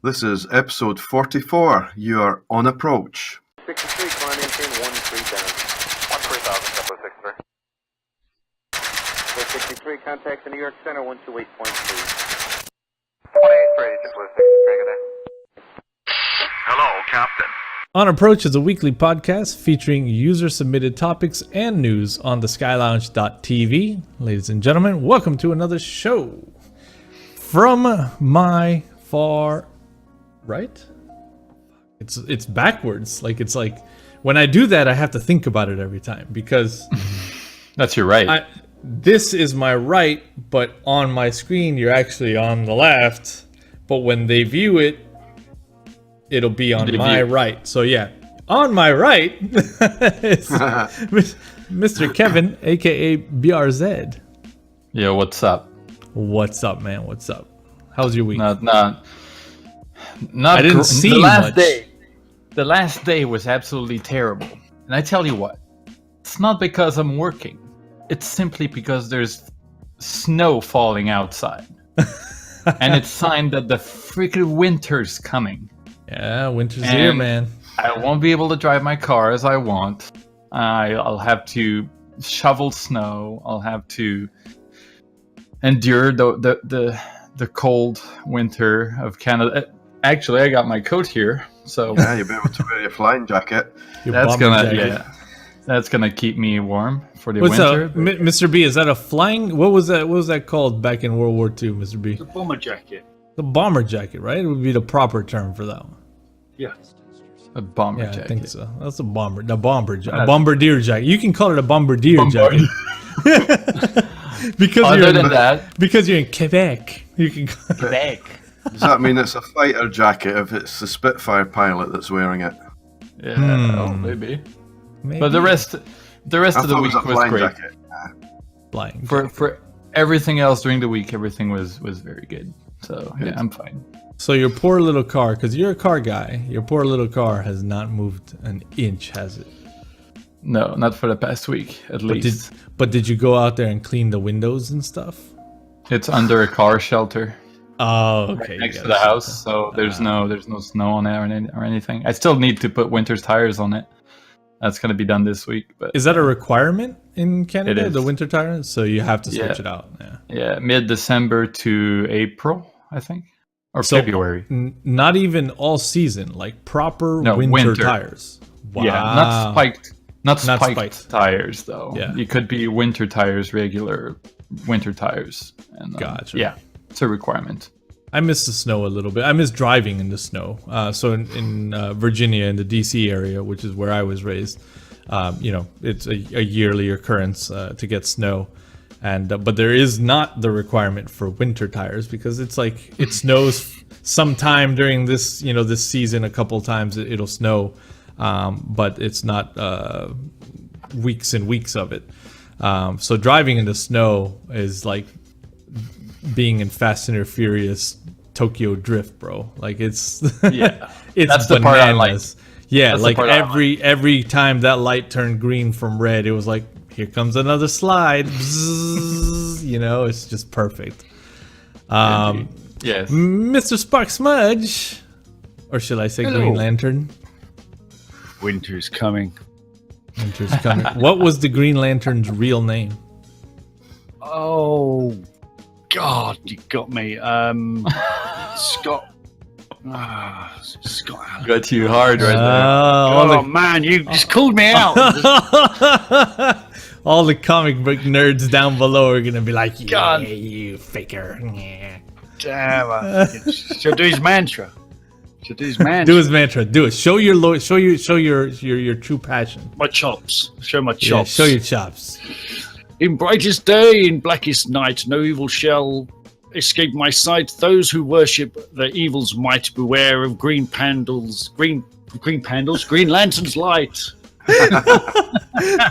This is episode 44. You are on approach. 63, climb maintain 13 down. 13,000, Tempo 63. 63, contact the New York Center 128.3. 28 just listening. Good day. Hello, Captain. On Approach is a weekly podcast featuring user-submitted topics and news on the skylounge.tv. Ladies and gentlemen, welcome to another show. From my far right? It's backwards. It's like when I do that, I have to think about it every time because that's your right. This is my right, but on my screen, you're actually on the left. But when they view it, it'll be on my right. So yeah, on my right is Mr. Kevin, aka Biarzed. Yeah, what's up? What's up, man? What's up? How's your week? Not. I didn't see the last much. day. The last day was absolutely terrible, and I tell you what, it's not because I'm working. It's simply because there's snow falling outside, and it's sign that the freaking winter's coming. Yeah, winter's here, man. I won't be able to drive my car as I want. I'll have to shovel snow. I'll have to endure the cold winter of Canada. Actually, I got my coat here, so Yeah, you'll be able to wear your flying jacket. that's gonna keep me warm for the What's winter. up, Mr. B? Is that a flying? What was that? What was that called back in World War II, Mr. B? The bomber jacket. The bomber jacket, right? It would be the proper term for that one. Yeah. A bomber Yeah, jacket. I think so. That's a bombardier jacket. You can call it a bombardier jacket. because you're in Quebec. You can call it Quebec. Does that mean it's a fighter jacket if it's the Spitfire pilot that's wearing it? Yeah, maybe. But the rest of the week was flying great. jacket. flying. For everything else during the week, everything was very good. So yeah, I'm fine. So your poor little car, because you're a car guy, your poor little car has not moved an inch, has it? No, not for the past week, at least. But did you go out there and clean the windows and stuff? It's under a car shelter Oh, okay. next to the house, so there's no snow on it or anything. I still need to put winter's tires on it. That's gonna be done this week. But Is that a requirement in Canada? It is. The winter tires, so you have to switch it out. yeah, mid-December to April, I think, or So, February. Not even all season, like proper winter winter. tires. Wow. Yeah, not spiked spiked. tires though. Yeah. It could be winter tires, regular winter tires. And Gotcha. yeah, it's a requirement. I miss the snow a little bit. I miss driving in the snow. So in Virginia, in the DC area, which is where I was raised, it's a yearly occurrence to get snow. And but there is not the requirement for winter tires because it's like it snows sometime during this this season. A couple times it'll snow, but it's not weeks and weeks of it. So driving in the snow is like being in Fast and Furious Tokyo Drift, bro. Like it's Yeah, it's that's the part I like. bananas. Yeah, That's the like part I like. every time that light turned green from red, it was like, here comes another slide. Bzzz, it's just perfect. Yes. Mr. Spark Smudge, or should I say Hello. Green Lantern? Winter's coming. Winter's coming. What was the Green Lantern's real name? Oh, God, you got me. Scott. Scott Allen. Got you hard right Oh, man, you just called me out. All the comic book nerds down below are gonna be like, "Yeah, God. you faker." Yeah. Damn. Should do his mantra. Do his mantra. Do it. Show your true passion. My chops. Show my Yeah, chops. show your chops. In brightest day, in blackest night, no evil shall escape my sight. Those who worship the evil's might, beware of green Pandals, green lanterns light.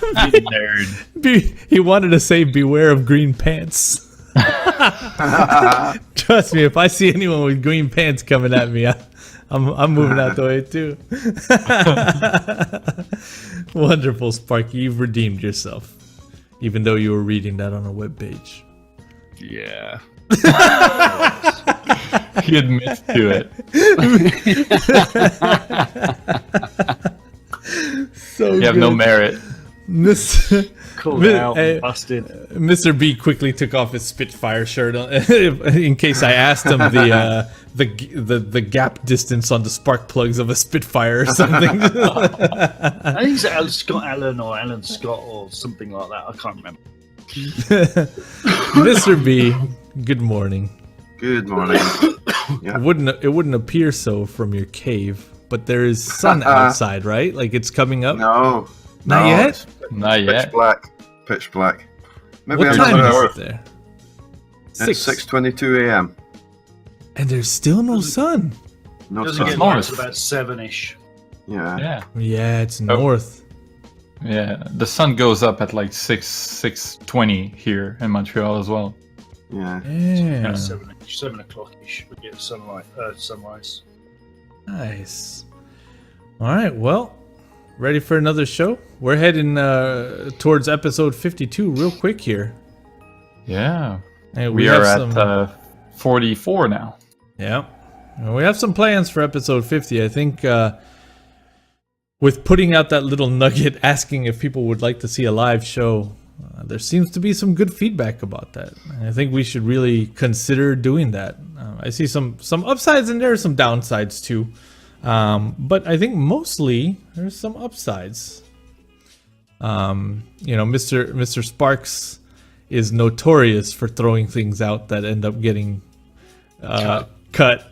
Nerd. He wanted to say beware of green pants. Trust me, if I see anyone with green pants coming at me, I'm moving out the way too. Wonderful, Sparky. You've redeemed yourself, even though you were reading that on a webpage. Yeah. He admits to it. So You have no merit. Called out, busted. Mr. B quickly took off his Spitfire shirt in case I asked him the gap distance on the spark plugs of a Spitfire or something. I think it's Scott Allen or Alan Scott or something like that. I can't remember. Mr. B, good morning. Good morning. Yeah. It wouldn't appear so from your cave, but there is sun outside, right? Like it's coming up. No. Not no, yet. it's Not Pitch yet. black. Pitch black. Maybe What another time hour. is it there? It's 6:22 a.m. And there's still no sun. No Doesn't get sun. light till about 7-ish. Yeah. Yeah. Yeah, it's north. Yeah. The sun goes up at like 6:20 here in Montreal as well. Yeah. Yeah. 7 o'clock-ish. We get sunlight, sunrise. Nice. All right. Well, ready for another show? We're heading towards episode 52 real quick here. Yeah. And We are have at 44 now. Yeah. And we have some plans for episode 50. I think with putting out that little nugget asking if people would like to see a live show, there seems to be some good feedback about that. And I think we should really consider doing that. I see some upsides and there are some downsides too. But I think mostly there's some upsides. Mr. Sparks is notorious for throwing things out that end up getting cut. That's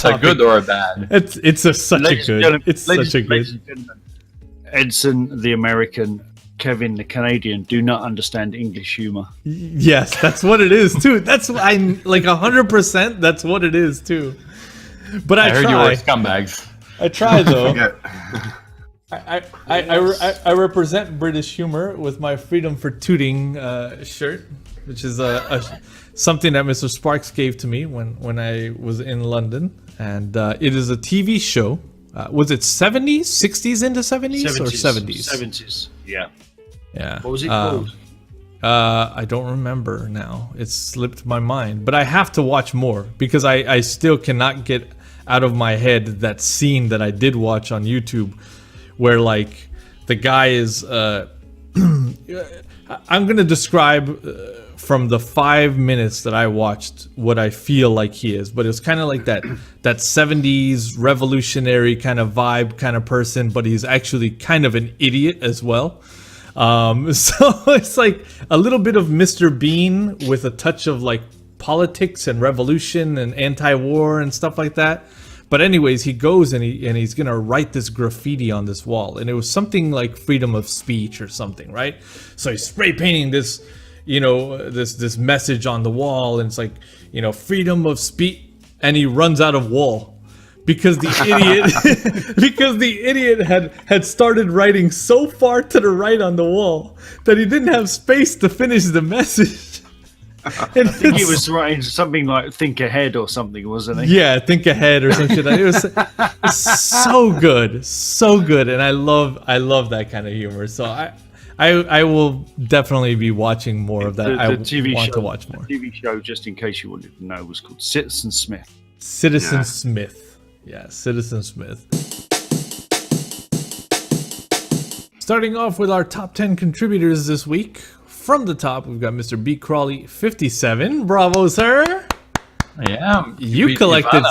a good or a bad? It's such a good. It's such a good. Edson, the American, Kevin, the Canadian, do not understand English humor. Yes, that's what it is too. That's I'm like 100%. That's what it is too. But I heard you were try. scumbags. I try though. Yeah. I represent British humor with my Freedom for Tooting shirt, which is something that Mr. Sparks gave to me when I was in London, and it is a TV show. Was it 70s, 60s into 70s or 70s? 70s, yeah. Yeah. What was it called? I don't remember now. It slipped my mind, but I have to watch more because I still cannot get out of my head that scene that I did watch on YouTube where like the guy is I'm going to describe from the 5 minutes that I watched what I feel like he is, but it's kind of like that 70s revolutionary kind of vibe kind of person, but he's actually kind of an idiot as well. So it's like a little bit of Mr. Bean with a touch of like politics and revolution and anti-war and stuff like that. But anyways, he goes and he's gonna write this graffiti on this wall, and it was something like freedom of speech or something, right? So he's spray painting this, this message on the wall, and it's like, freedom of speech, and he runs out of wall because the idiot had started writing so far to the right on the wall that he didn't have space to finish the message. I think he was writing something like "Think Ahead" or something, wasn't he? Yeah, think ahead or some shit. It was so good, and I love that kind of humor. So I will definitely be watching more of that. I want to watch more. The TV show, just in case you wanted to know, was called Citizen Smith. Citizen Smith. Yeah, Citizen Smith. Starting off with our top 10 contributors this week. From the top, we've got Mr. Bcrawley57. Bravo, sir. Yeah. You collected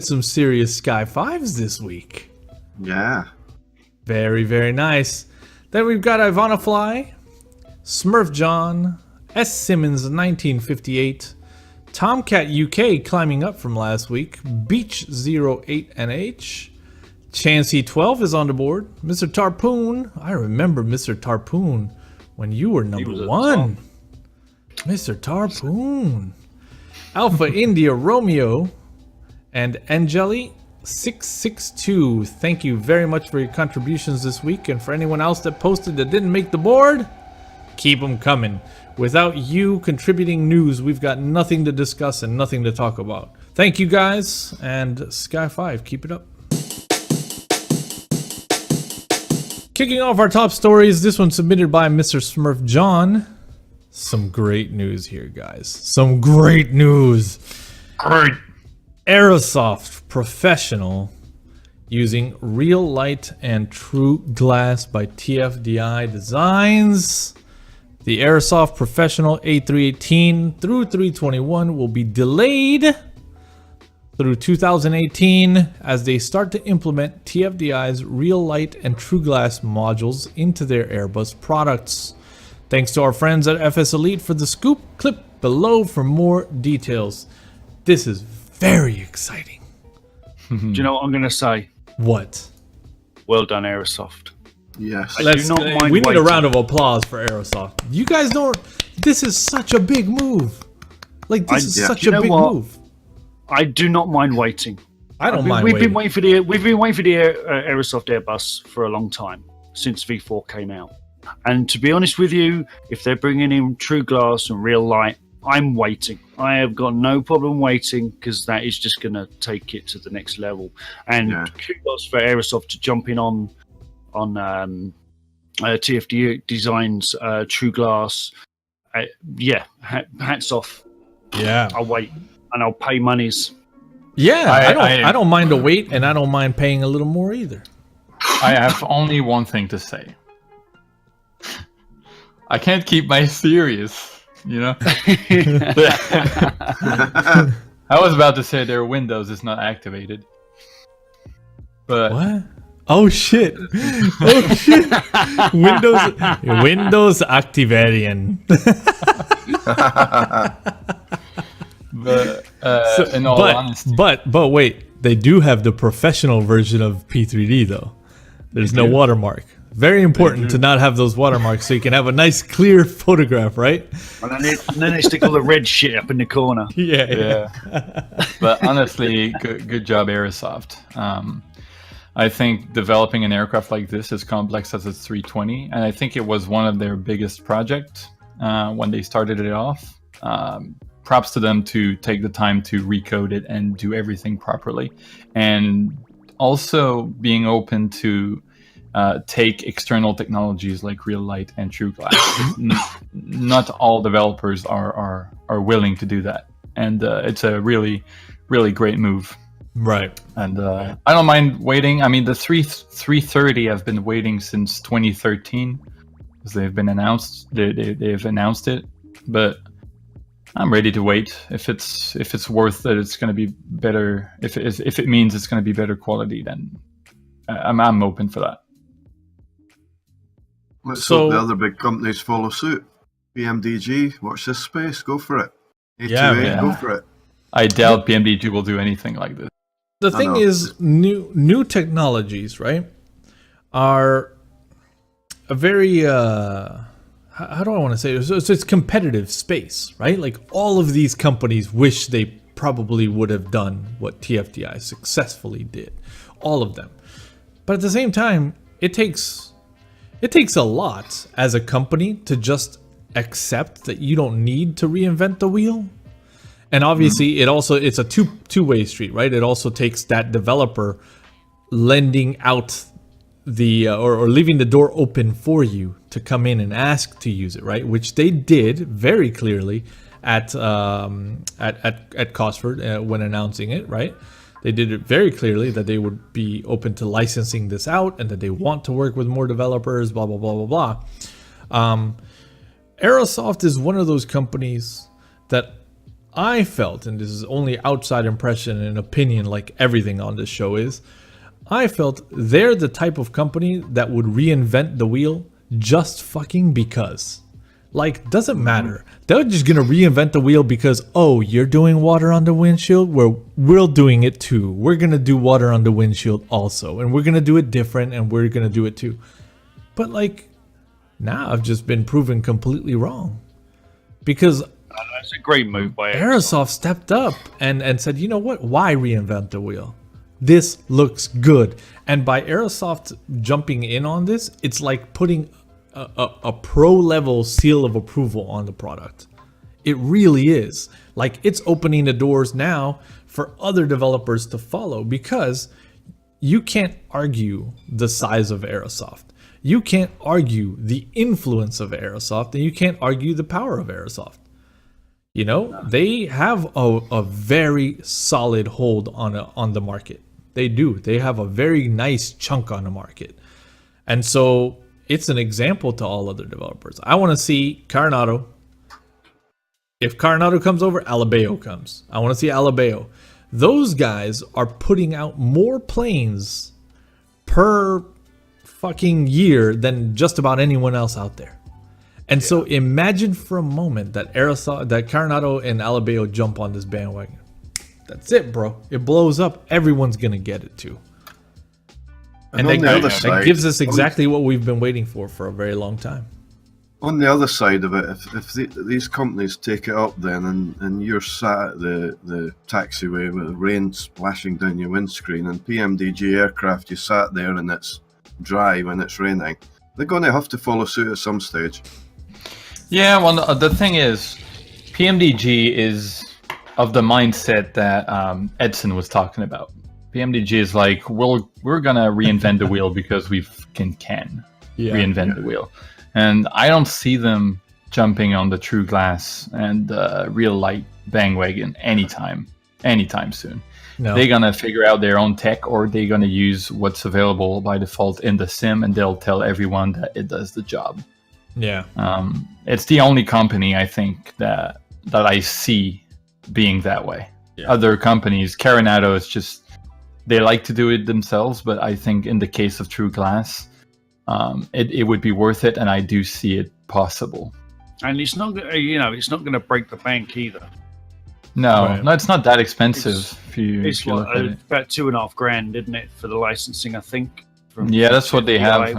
some serious Sky 5s this week. Yeah. Very, very nice. Then we've got Ivanafly, Smurf John, S. Simmons 1958, Tomcat UK climbing up from last week, Beach 08NH, Chansey 12 is on the board, Mr. Tarpoon. I remember Mr. Tarpoon when you were number 1. Mr. Tarpoon. Alpha India Romeo and Angeli 662. Thank you very much for your contributions this week, and for anyone else that posted that didn't make the board, keep them coming. Without you contributing news, we've got nothing to discuss and nothing to talk about. Thank you guys, and Sky 5, keep it up. Kicking off our top stories, this one submitted by Mr. Smurf John. Some great news here, guys. Some great news. Great. Aerosoft Professional using Reallight and TrueGlass by TFDi Designs. The Aerosoft Professional A318 through 321 will be delayed through 2018 as they start to implement TFDi's Reallight and TrueGlass modules into their Airbus products. Thanks to our friends at FS Elite for the scoop. Click below for more details. This is very exciting. Do you know what I'm going to say? What? Well done, Aerosoft. Yes. Let's, not mind we need a waiting. round of applause for Aerosoft. You guys don't. This is such a big move. Like this is such You a know big what? move. I do not mind waiting. I don't mind We've waiting. been waiting for the Aerosoft Airbus for a long time, since V4 came out. And to be honest with you, if they're bringing in TrueGlass and Reallight, I'm waiting. I have got no problem waiting because that is just going to take it to the next level. And kudos for Aerosoft to jump in on TFDi Design's TrueGlass. Hats off. Yeah. I'll wait and I'll pay monies. Yeah. I don't mind the wait, and I don't mind paying a little more either. I have only one thing to say. I can't keep my serious, you know? I was about to say their Windows is not activated. But What? Oh shit! Oh shit! Windows Activarian. but in all honesty, but wait, they do have the professional version of P3D though. There's no watermark. Very important to not have those watermarks so you can have a nice clear photograph, right? And then they stick all the red shit up in the corner. Yeah. But honestly, good job, Aerosoft. I think developing an aircraft like this, as complex as its 320, and I think it was one of their biggest projects when they started it off. Props to them to take the time to recode it and do everything properly, and also being open to take external technologies like Reallight and TrueGlass. Not all developers are willing to do that, and it's a really, really great move. Right. And I don't mind waiting. I mean, the 330 have been waiting since 2013 because they've been announced. They've announced it, but I'm ready to wait if it's worth that. It's going to be better. If it means it's going to be better quality, then I'm open for that. Let's hope the other big companies follow suit. BMDG, watch this space, go for it. A2A, go for it. I doubt BMDG will do anything like this. The thing is, new technologies, right, are a very how do I want to say it? So it's competitive space, right? Like all of these companies wish they probably would have done what TFDi successfully did, all of them. But at the same time, it takes a lot as a company to just accept that you don't need to reinvent the wheel. And obviously, it's a two-way street, right? It also takes that developer lending out the or leaving the door open for you to come in and ask to use it, right? Which they did very clearly at Cosford when announcing it, right? They did it very clearly that they would be open to licensing this out and that they want to work with more developers, blah blah blah blah blah. Aerosoft is one of those companies that I felt, and this is only outside impression and opinion like everything on this show is, I felt they're the type of company that would reinvent the wheel just fucking because. Like, doesn't matter. They're just gonna reinvent the wheel because, oh, you're doing water on the windshield? We're doing it too. We're gonna do water on the windshield also. And we're gonna do it different and we're gonna do it too. But like, now I've just been proven completely wrong. Because That's a great move by Aerosoft stepped up and said, you know what? Why reinvent the wheel? This looks good. And by Aerosoft jumping in on this, it's like putting a pro level seal of approval on the product. It really is. Like, it's opening the doors now for other developers to follow, because you can't argue the size of Aerosoft. you can't argue the influence of Aerosoft, and you can't argue the power of Aerosoft. You know, they have a very solid hold on the market. They do. They have a very nice chunk on the market. And so it's an example to all other developers. I want to see Carenado. If Carenado comes over, Alabeo comes. I want to see Alabeo. Those guys are putting out more planes per fucking year than just about anyone else out there. And so imagine for a moment that Carenado and Alabeo jump on this bandwagon. That's it, bro. It blows up. Everyone's going to get it too. And that gives us exactly what we've been waiting for a very long time. On the other side of it, if these companies take it up then and you're sat at the taxiway with rain splashing down your windscreen and PMDG aircraft, you sat there and it's dry when it's raining, they're going to have to follow suit at some stage. Yeah, well, the thing is, PMDG is of the mindset that Edson was talking about. PMDG is like, we're going to reinvent the wheel because we can reinvent the wheel. And I don't see them jumping on the TrueGlass and Reallight bandwagon anytime soon. No. They're going to figure out their own tech, or they're going to use what's available by default in the sim, and they'll tell everyone that it does the job. Yeah. It's the only company, I think, that I see being that way. Yeah. Other companies, Carenado is just, they like to do it themselves, but I think in the case of TrueGlass, it would be worth it, and I do see it possible. And it's not, it's not going to break the bank either. No, it's not that expensive. It's about $2,500, isn't it, for the licensing? I think. That's what they have.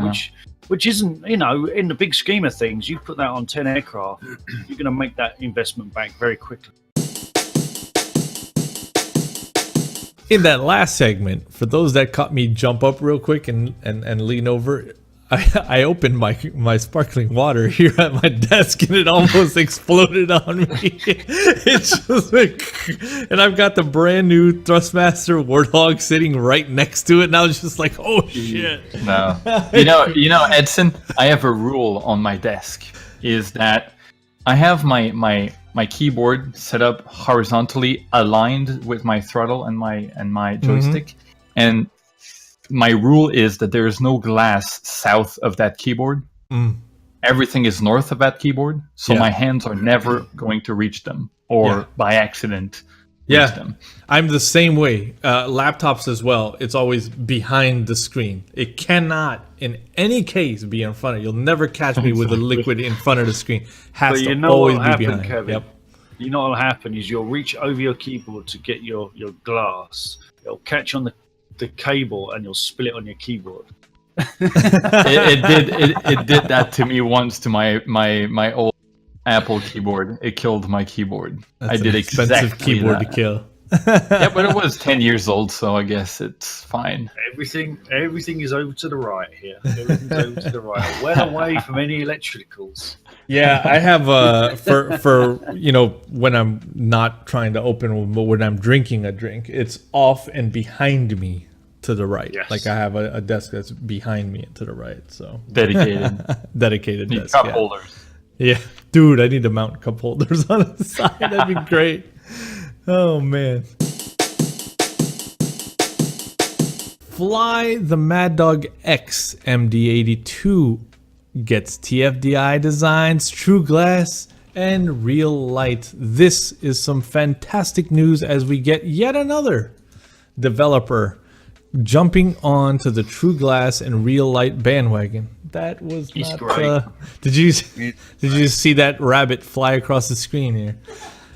Which isn't, in the big scheme of things, you put that on 10 aircraft, you're going to make that investment back very quickly. In that last segment, for those that caught me jump up real quick and lean over, I opened my sparkling water here at my desk and it almost exploded on me. It's just like, and I've got the brand new Thrustmaster Warthog sitting right next to it, and I was just like, oh shit. No. You know, Edson, I have a rule on my desk, is that I have my keyboard set up horizontally aligned with my throttle and my joystick, and my rule is that there is no glass south of that keyboard. Everything is north of that keyboard, so my hands are never going to reach them, or by accident reach them. I'm the same way. Laptops as well. It's always behind the screen. It cannot, in any case, be in front of. You'll never catch me with a liquid in front of the screen. Has to always be behind. Kevin? Yep. You know what'll happen is you'll reach over your keyboard to get your glass. It'll catch on the cable and you'll spill it on your keyboard. it did that to me once to my old Apple keyboard. It killed my keyboard. That's an expensive keyboard to kill. Yeah, but it was 10 years old, so I guess it's fine. Everything is over to the right here. Everything's over to the right. Well away from any electricals. Yeah, I have for when I'm not trying to open, but when I'm drinking a drink, it's off and behind me to the right. Yes. Like I have a desk that's behind me and to the right. So dedicated Need desk. Cup holders. Yeah, dude, I need to mount cup holders on the side. That'd be great. Oh man. FlythemaddogX MD-82 gets TFDi Design's TrueGlass and Reallight. This is some fantastic news as we get yet another developer jumping onto the TrueGlass and Reallight bandwagon. That was not. Did you see that rabbit fly across the screen here?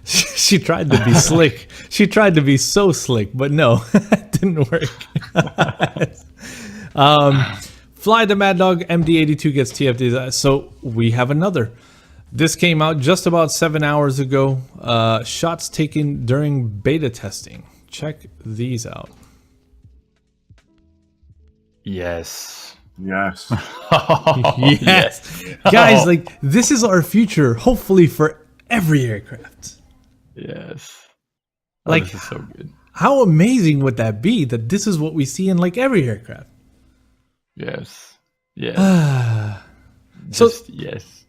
She tried to be slick. She tried to be so slick, but no, it didn't work. FlythemaddogX MD-82 gets TFDi. So we have another. This came out just about 7 hours ago. Shots taken during beta testing. Check these out. Yes. Yes. Guys, like, this is our future, hopefully, for every aircraft. Yes. Like, this is so good. How amazing would that be that this is what we see in like every aircraft? Yes. Yeah. So- yes.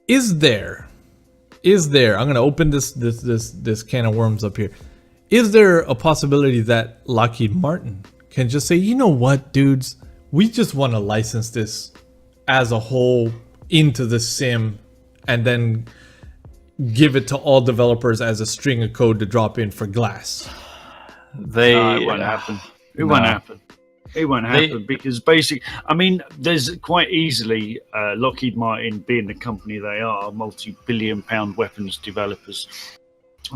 Is there? I'm gonna open this can of worms up here. Is there a possibility that Lockheed Martin can just say, you know what, dudes, we just want to license this as a whole into the sim, and then give it to all developers as a string of code to drop in for Glass? It won't happen. It won't happen. It won't happen because there's quite easily Lockheed Martin, being the company they are, multi-billion-pound weapons developers,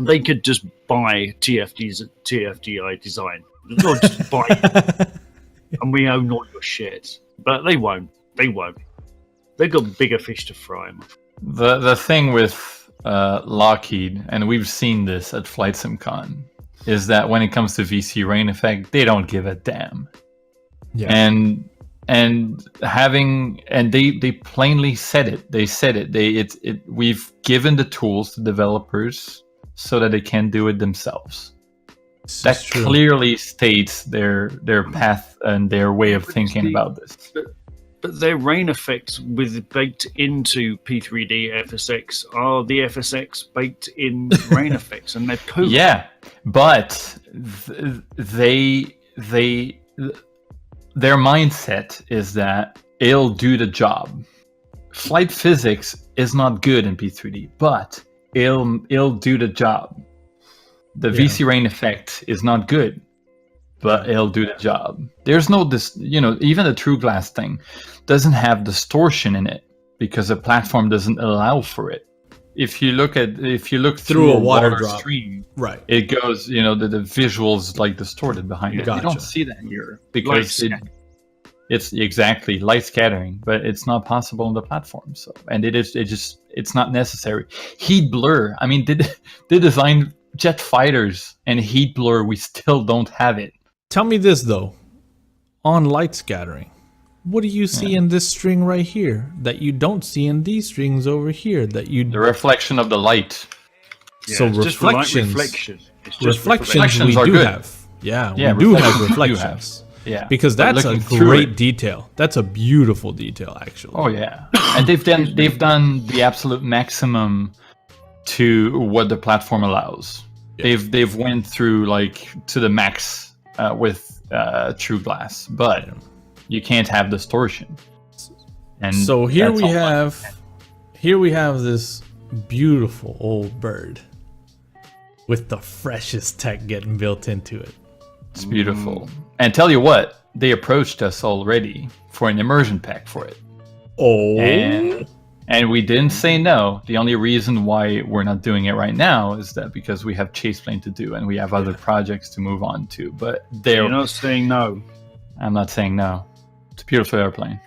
they could just buy TFDi Design, or just buy it, and we own all your shit. But they won't. They won't. They've got bigger fish to fry. The thing with Lockheed, and we've seen this at Flight SimCon, is that when it comes to VC rain effect, they don't give a damn. Yeah. And they plainly said it. They said it. We've given the tools to developers so that they can do it themselves. That clearly states their path and their way of thinking about this. But their rain effects baked into P3D FSX are the FSX baked in rain effects, and they're poop. Yeah, but their mindset is that it'll do the job. Flight physics is not good in P3D, but it'll do the job. The VC rain effect is not good, but it'll do the job. There's no even the TrueGlass thing doesn't have distortion in it because the platform doesn't allow for it. If you look through a water drop stream, right, it goes, the visuals like distorted behind it. Gotcha. You don't see that here because it's exactly light scattering, but it's not possible on the platform. So, and it's not necessary. Heat blur. I mean, they designed jet fighters and heat blur. We still don't have it. Tell me this though, on light scattering, what do you see in this string right here that you don't see in these strings over here that you? The reflection of the light. So reflections. Reflections we are do good. have. Yeah, we do have reflections. Yeah, because that's a great detail. That's a beautiful detail, actually. Oh yeah, and they've done the absolute maximum to what the platform allows. Yeah. They've went through to the max with TrueGlass, but you can't have distortion. And so here we have this beautiful old bird with the freshest tech getting built into it. It's beautiful. And tell you what, they approached us already for an immersion pack for it. Oh. And we didn't say no. The only reason why we're not doing it right now is that because we have Chaseplane to do and we have other projects to move on to. But you're not saying no. I'm not saying no. It's a beautiful airplane.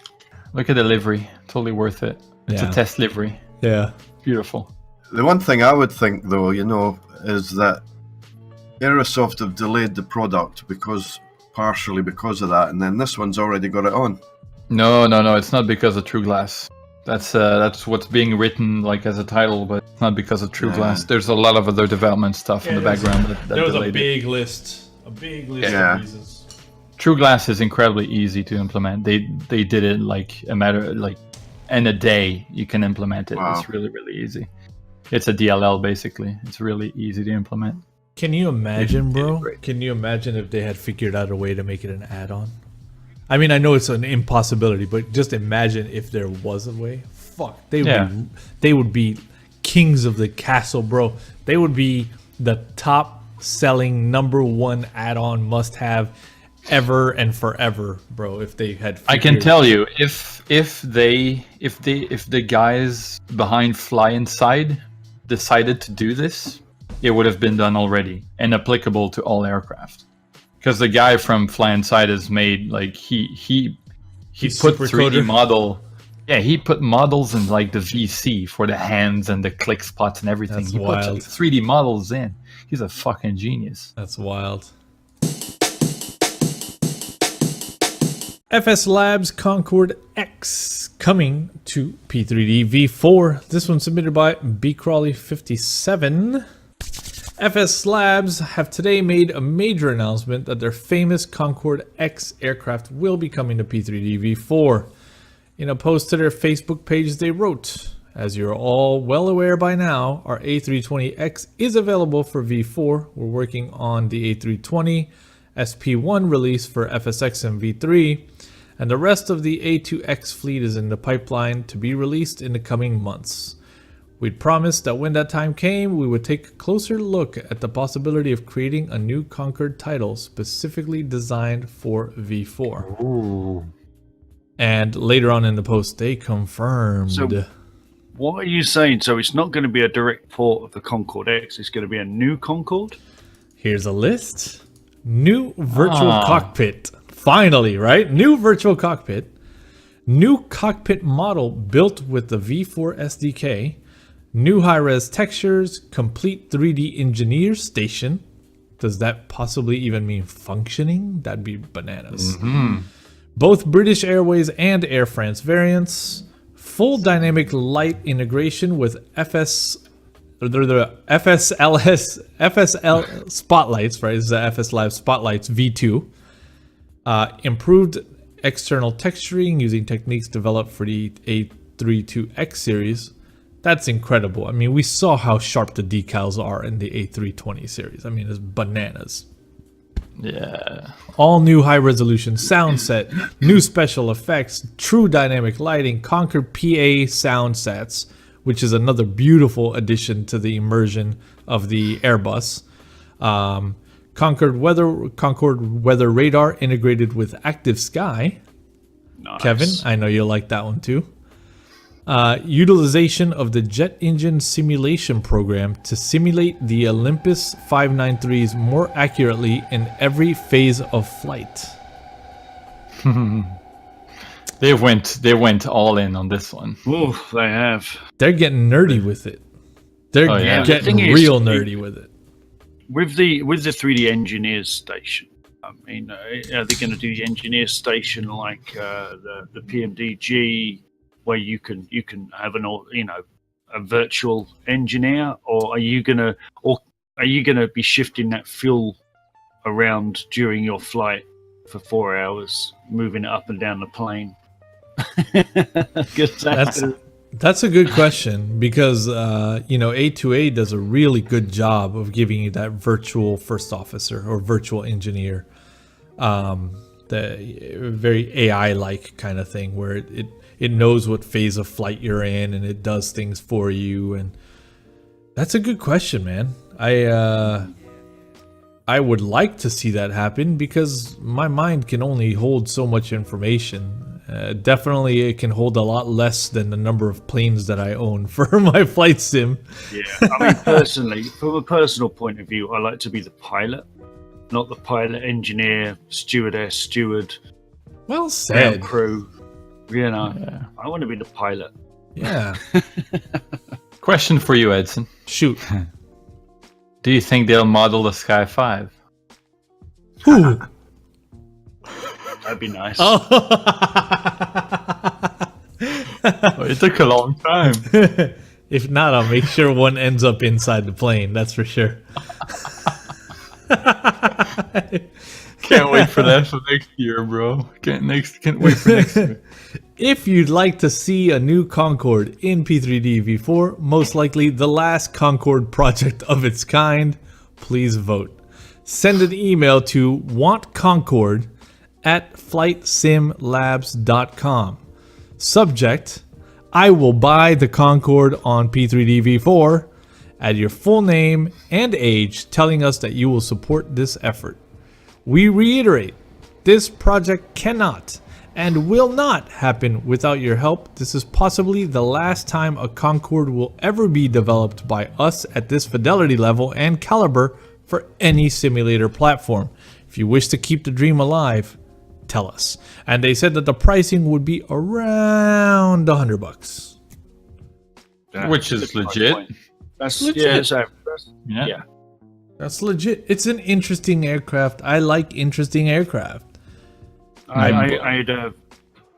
Look at the livery. Totally worth it. It's a test livery. Yeah. Beautiful. The one thing I would think, though, is that Aerosoft have delayed the product partially because of that, and then this one's already got it on. No. It's not because of TrueGlass. That's what's being written as a title, but it's not because of TrueGlass. Yeah. There's a lot of other development stuff in the background that there was delayed a big list of reasons. TrueGlass is incredibly easy to implement. They did it in a day you can implement it. Wow. It's really, really easy. It's a DLL basically. It's really easy to implement. Can you imagine, bro? Can you imagine if they had figured out a way to make it an add-on? I mean, I know it's an impossibility, but just imagine if there was a way. Fuck, they would be kings of the castle, bro. They would be the top-selling #1 add-on must-have ever and forever, bro. If they had, I can tell you, if the guys behind Fly Inside decided to do this, it would have been done already and applicable to all aircraft. Because the guy from Fly Inside has made he put 3D model. Yeah, he put models in the VC for the hands and the click spots and everything. That's he wild. Put 3D models in. He's a fucking genius. That's wild. FSLabs Concorde X coming to P3D V4. This one submitted by Bcrawley57. FSLabs have today made a major announcement that their famous Concord X aircraft will be coming to P3D V4. In a post to their Facebook page, they wrote, "As you're all well aware by now, our A320X is available for V4. We're working on the A320 SP1 release for FSX and V3, and the rest of the A2X fleet is in the pipeline to be released in the coming months. We'd promised that when that time came, we would take a closer look at the possibility of creating a new Concorde title specifically designed for V4. Ooh. And later on in the post, they confirmed. So, what are you saying? So it's not going to be a direct port of the Concord X. It's going to be a new Concorde? Here's a list. New virtual cockpit. Finally, right? New virtual cockpit. New cockpit model built with the V4 SDK. New high-res textures. Complete 3D engineer station. Does that possibly even mean functioning? That'd be bananas. Both British Airways and Air France variants. Full dynamic light integration with FSL Spotlights, right? This is the FSLabs Spotlights V2. Improved external texturing using techniques developed for the A32X series. That's incredible. I mean, we saw how sharp the decals are in the A320 series. I mean, it's bananas. Yeah. All new high-resolution sound set, new special effects, true dynamic lighting, Concord PA sound sets, which is another beautiful addition to the immersion of the Airbus. Concord weather radar integrated with Active Sky. Nice. Kevin, I know you'll like that one too. Utilization of the jet engine simulation program to simulate the Olympus 593s more accurately in every phase of flight. They went all in on this one. Oh, they have. They're getting nerdy with it. They're yeah. The getting thing is, real nerdy with it. With the 3D engineers station, I mean, are they going to do the engineer station like the PMDG, where you can have a virtual engineer, or are you gonna be shifting that fuel around during your flight for 4 hours, moving it up and down the plane? That's a good question, because A2A does a really good job of giving you that virtual first officer or virtual engineer, the very AI-like kind of thing, where it knows what phase of flight you're in and it does things for you. And that's a good question, man. I would like to see that happen, because my mind can only hold so much information. Definitely it can hold a lot less than the number of planes that I own for my flight sim. Yeah, I mean, personally, from a personal point of view, I like to be the pilot, not the pilot, engineer, stewardess, steward, Well said. crew. I want to be the pilot. Yeah. Question for you, Edson. Shoot. Do you think they'll model the Sky 5? Ooh. That'd be nice. Oh, it took a long time. If not, I'll make sure one ends up inside the plane. That's for sure. Can't wait for that for next year, bro. Can't wait for next year. If you'd like to see a new Concorde in P3D V4, most likely the last Concorde project of its kind, please vote. Send an email to wantconcorde@flightsimlabs.com. Subject: I will buy the Concorde on P3D V4. Add your full name and age, telling us that you will support this effort. We reiterate, this project cannot and will not happen without your help. This is possibly the last time a Concorde will ever be developed by us at this fidelity level and caliber for any simulator platform. If you wish to keep the dream alive, tell us. And they said that the pricing would be around $100. Which is legit. That's legit. Yeah. That's legit. It's an interesting aircraft. I like interesting aircraft. I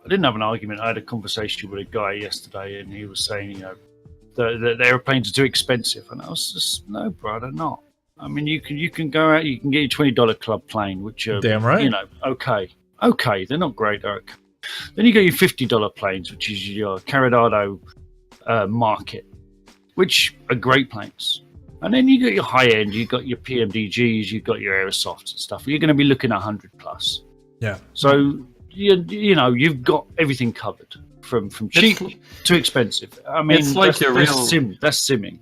didn't have an argument. I had a conversation with a guy yesterday, and he was saying, the airplanes are too expensive, and I was just, no, bro, they're not. I mean, you can go out, you can get your $20 club plane, which are, damn right. okay, they're not great, they're okay. Then you got your $50 planes, which is your Carenado market, which are great planes. And then you got your high end, you got your PMDGs, you got your Aerosofts and stuff. You're going to be looking at 100 plus. Yeah. So you know you've got everything covered from cheap to expensive. I mean, it's like that's simming.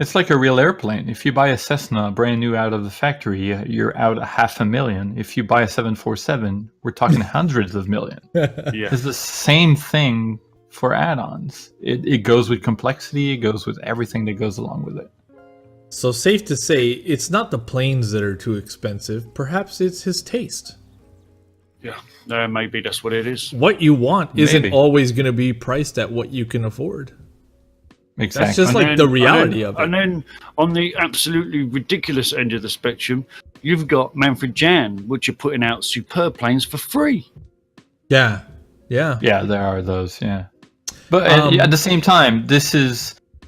It's like a real airplane. If you buy a Cessna brand new out of the factory, you're out $500,000. If you buy a 747, we're talking hundreds of millions. Yeah. It's the same thing for add-ons. It goes with complexity. It goes with everything that goes along with it. So safe to say, it's not the planes that are too expensive. Perhaps it's his taste. Yeah, maybe that's what it is. What you want isn't Maybe. always going to be priced at what you can afford. Exactly. That's just like the reality of it. And then on the absolutely ridiculous end of the spectrum, you've got Manfred Jan, which are putting out superb planes for free. Yeah. Yeah, there are those. Yeah, but at the same time,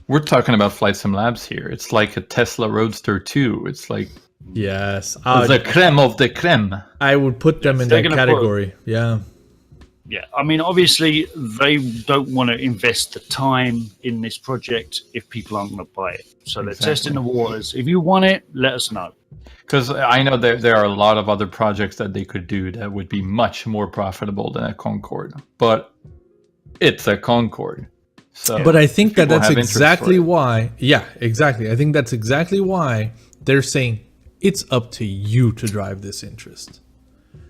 we're talking about FSLabs here. It's like a Tesla Roadster 2. It's like Yes. the creme of the creme. I would put them in they're that gonna category. Yeah. Yeah, I mean, obviously, they don't want to invest the time in this project if people aren't going to buy it. So they're testing the waters. If you want it, let us know. Because I know there are a lot of other projects that they could do that would be much more profitable than a Concorde. But it's a Concorde. So But I think people that's have interest exactly for it. why. Yeah, exactly. I think that's exactly why they're saying it's up to you to drive this interest.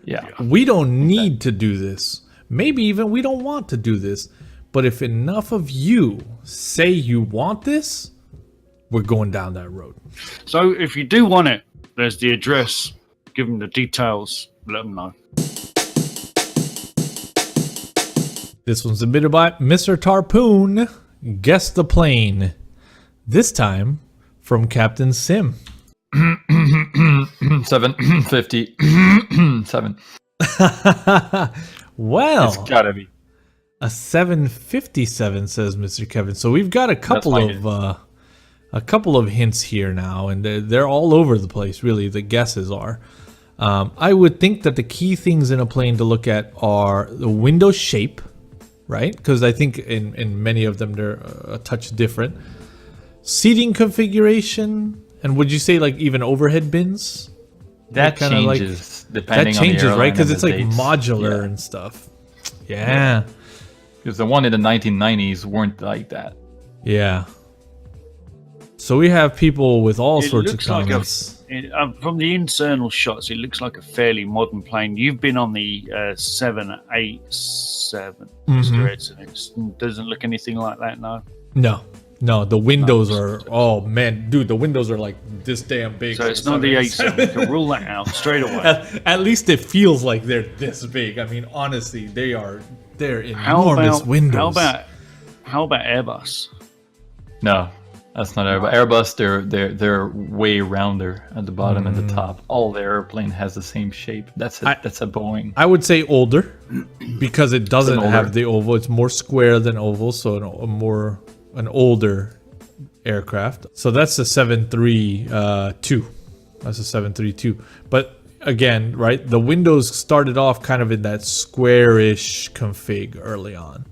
Yeah. We don't need to do this. Maybe even we don't want to do this. But if enough of you say you want this, we're going down that road. So if you do want it, there's the address. Give them the details. Let them know. This one's submitted by Mr. Tarpoon. Guess the plane. This time from Captain Sim. 757. Well, It's gotta be. a 757 says Mr. Kevin. So we've got a couple of hints here now, and they're all over the place. Really, the guesses are. I would think that the key things in a plane to look at are the window shape, right? Because I think in many of them they're a touch different. Seating configuration, and would you say like even overhead bins? That kinda like- changes depending That changes, on the right? Because airline it's and like the dates. modular Yeah. and stuff. Yeah. Because the one in the 1990s weren't like that. Yeah. So we have people with all sorts of looks like comments. from the internal shots, it looks like a fairly modern plane. You've been on the 787, Mr. Edson. It doesn't look anything like that, no. No, the windows are, oh man, dude, the windows are like this damn big. So it's not the 87. We can rule that out straight away. At least it feels like they're this big. I mean, honestly, they're How enormous about windows. how about Airbus? No, that's not Airbus. Airbus, they're way rounder at the bottom and the top. All the airplane has the same shape. That's a Boeing. I would say older because it doesn't older. have the oval. It's more square than oval, so an older aircraft. So that's a 732. That's a 732. But again, right, the windows started off kind of in that squarish config early on.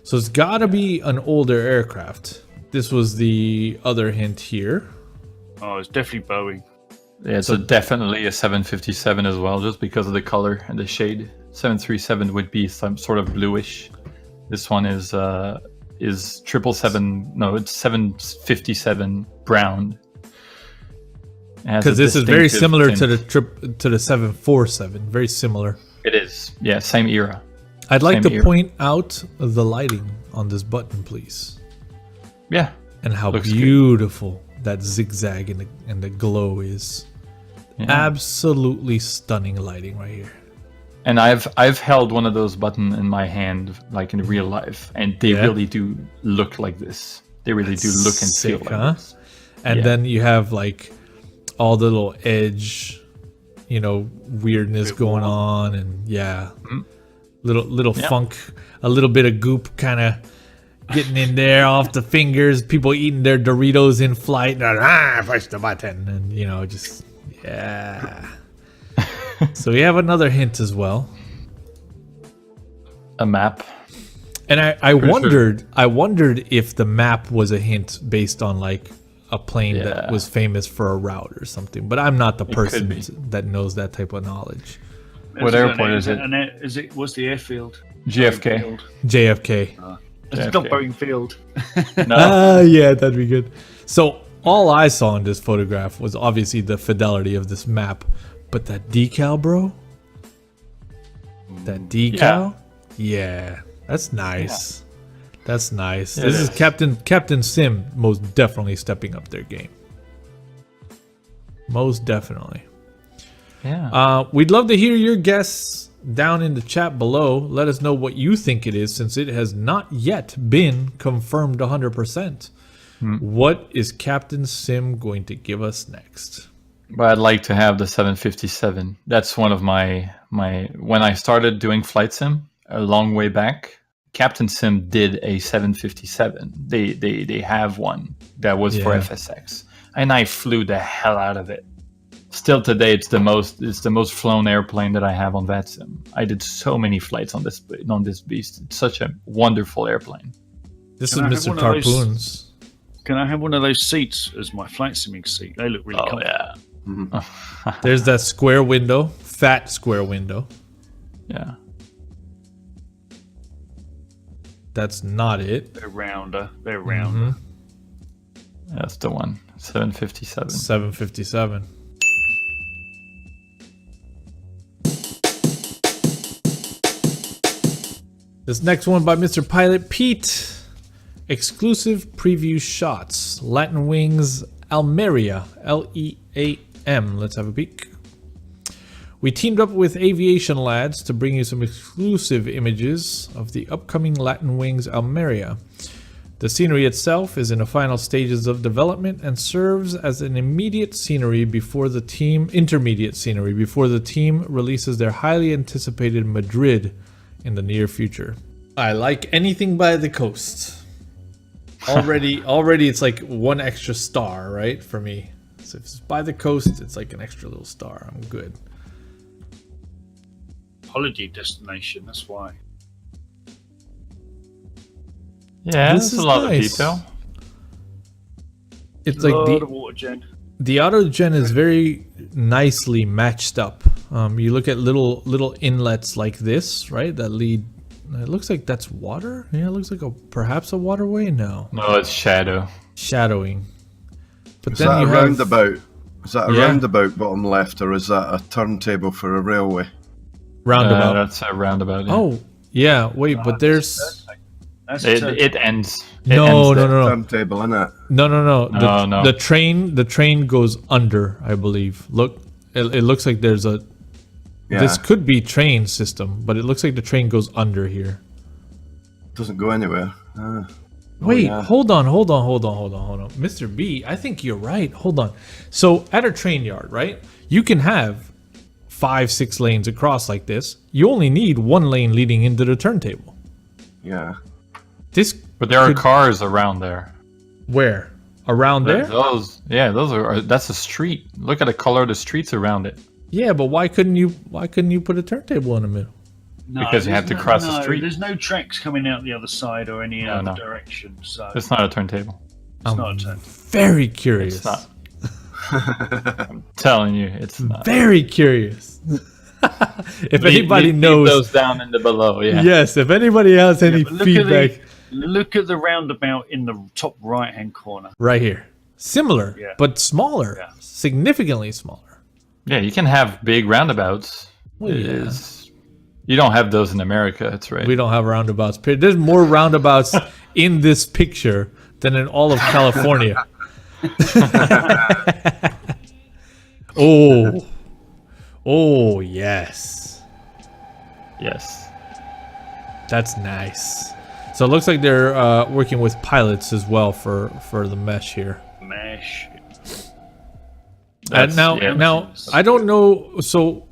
So it's got to be an older aircraft. This was the other hint here. Oh, it's definitely Boeing. Yeah, it's definitely a 757 as well, just because of the color and the shade. 737 would be some sort of bluish. This one is 777. No, it's 757 brown. Because this is very similar to the 747. Very similar. It is. Yeah, same era. I'd like Same to era. point out the lighting on this button, please. Yeah. And how Looks beautiful that zigzag and the glow is. Yeah. Absolutely stunning lighting right here. And I've held one of those buttons in my hand, like in real life, and they really do look like this. They really do look and Sick, feel like huh? this. And Yeah. then you have like all the little edge, weirdness going on, and little funk, a little bit of goop kind of getting in there off the fingers. People eating their Doritos in flight. Push the button, and just yeah. So we have another hint as well. a map. And I wondered if the map was a hint based on like a plane that was famous for a route or something. But I'm not the person that knows that type of knowledge. What airport is it? What's the airfield? JFK. JFK. It's not Boeing Field. No. Yeah, that'd be good. So all I saw in this photograph was obviously the fidelity of this map, but that decal, bro. That decal, yeah, that's nice. Yeah. That's nice. This is Captain Sim most definitely stepping up their game. Most definitely. Yeah. We'd love to hear your guesses down in the chat below. Let us know what you think it is, since it has not yet been confirmed 100%. What is Captain Sim going to give us next? But I'd like to have the 757. That's one of my when I started doing flight sim a long way back. Captain Sim did a 757. They have one that was for FSX, and I flew the hell out of it. Still today, it's the most flown airplane that I have on VATSIM. I did so many flights on this beast. It's such a wonderful airplane. This is Mr. Tarpoons. Can I have one of those seats as my flight simming seat? They look really comfortable. Yeah. There's that square window, fat square window. Yeah. That's not it. They're rounder. That's the one. 757. 757. This next one by Mr. Pilot Pete. Exclusive preview shots. Latinwings Almeria LEAM. Let's have a peek. We teamed up with Aviation Lads to bring you some exclusive images of the upcoming Latinwings Almeria. The scenery itself is in the final stages of development and serves as an intermediate scenery before the team releases their highly anticipated Madrid in the near future. I like anything by the coast. Already it's like one extra star, right, for me. So if it's by the coast, it's like an extra little star. I'm good. Holiday destination, that's why. Yeah, This this is a lot nice. of detail. It's A like lot of water gen. the auto gen is very nicely matched up. You look at little inlets like this, right? That lead. It looks like that's water. Yeah, it looks like perhaps a waterway. No, No, it's shadow. shadowing. But Is then that you a have roundabout? Is that a roundabout bottom left, or is that a turntable for a railway? roundabout. That's a roundabout. Yeah. Oh, yeah. Wait, but there's That's It ends. no. Turntable, innit? No. The train goes under, I believe. Look, it looks like there's a. Yeah. This could be train system, but it looks like the train goes under here. Doesn't go anywhere. Wait, yeah. hold on. Mr. B, I think you're right. Hold on. So at a train yard, right? You can have 5-6 lanes across like this. You only need one lane leading into the turntable. Yeah. But there are cars around there. Where? Around there? That's a street. Look at the color of the streets around it. Yeah, but why couldn't you put a turntable in the middle? Because you have to cross the street. There's no tracks coming out the other side or any other direction. So It's not a turntable. it's not a turn. Very curious. It's not. I'm telling you, it's not. Very curious. If anybody knows, those down in the below. Yeah. yes. If anybody has any But feedback, look at the roundabout in the top right-hand corner. right here, similar but smaller, Yeah. significantly smaller. Yeah, you can have big roundabouts. Well, yeah. You don't have those in America. That's right. We don't have roundabouts. There's more roundabouts in this picture than in all of California. Oh, yes. Yes. That's nice. So it looks like they're working with pilots as well for the mesh here. Mesh. And now I don't know. So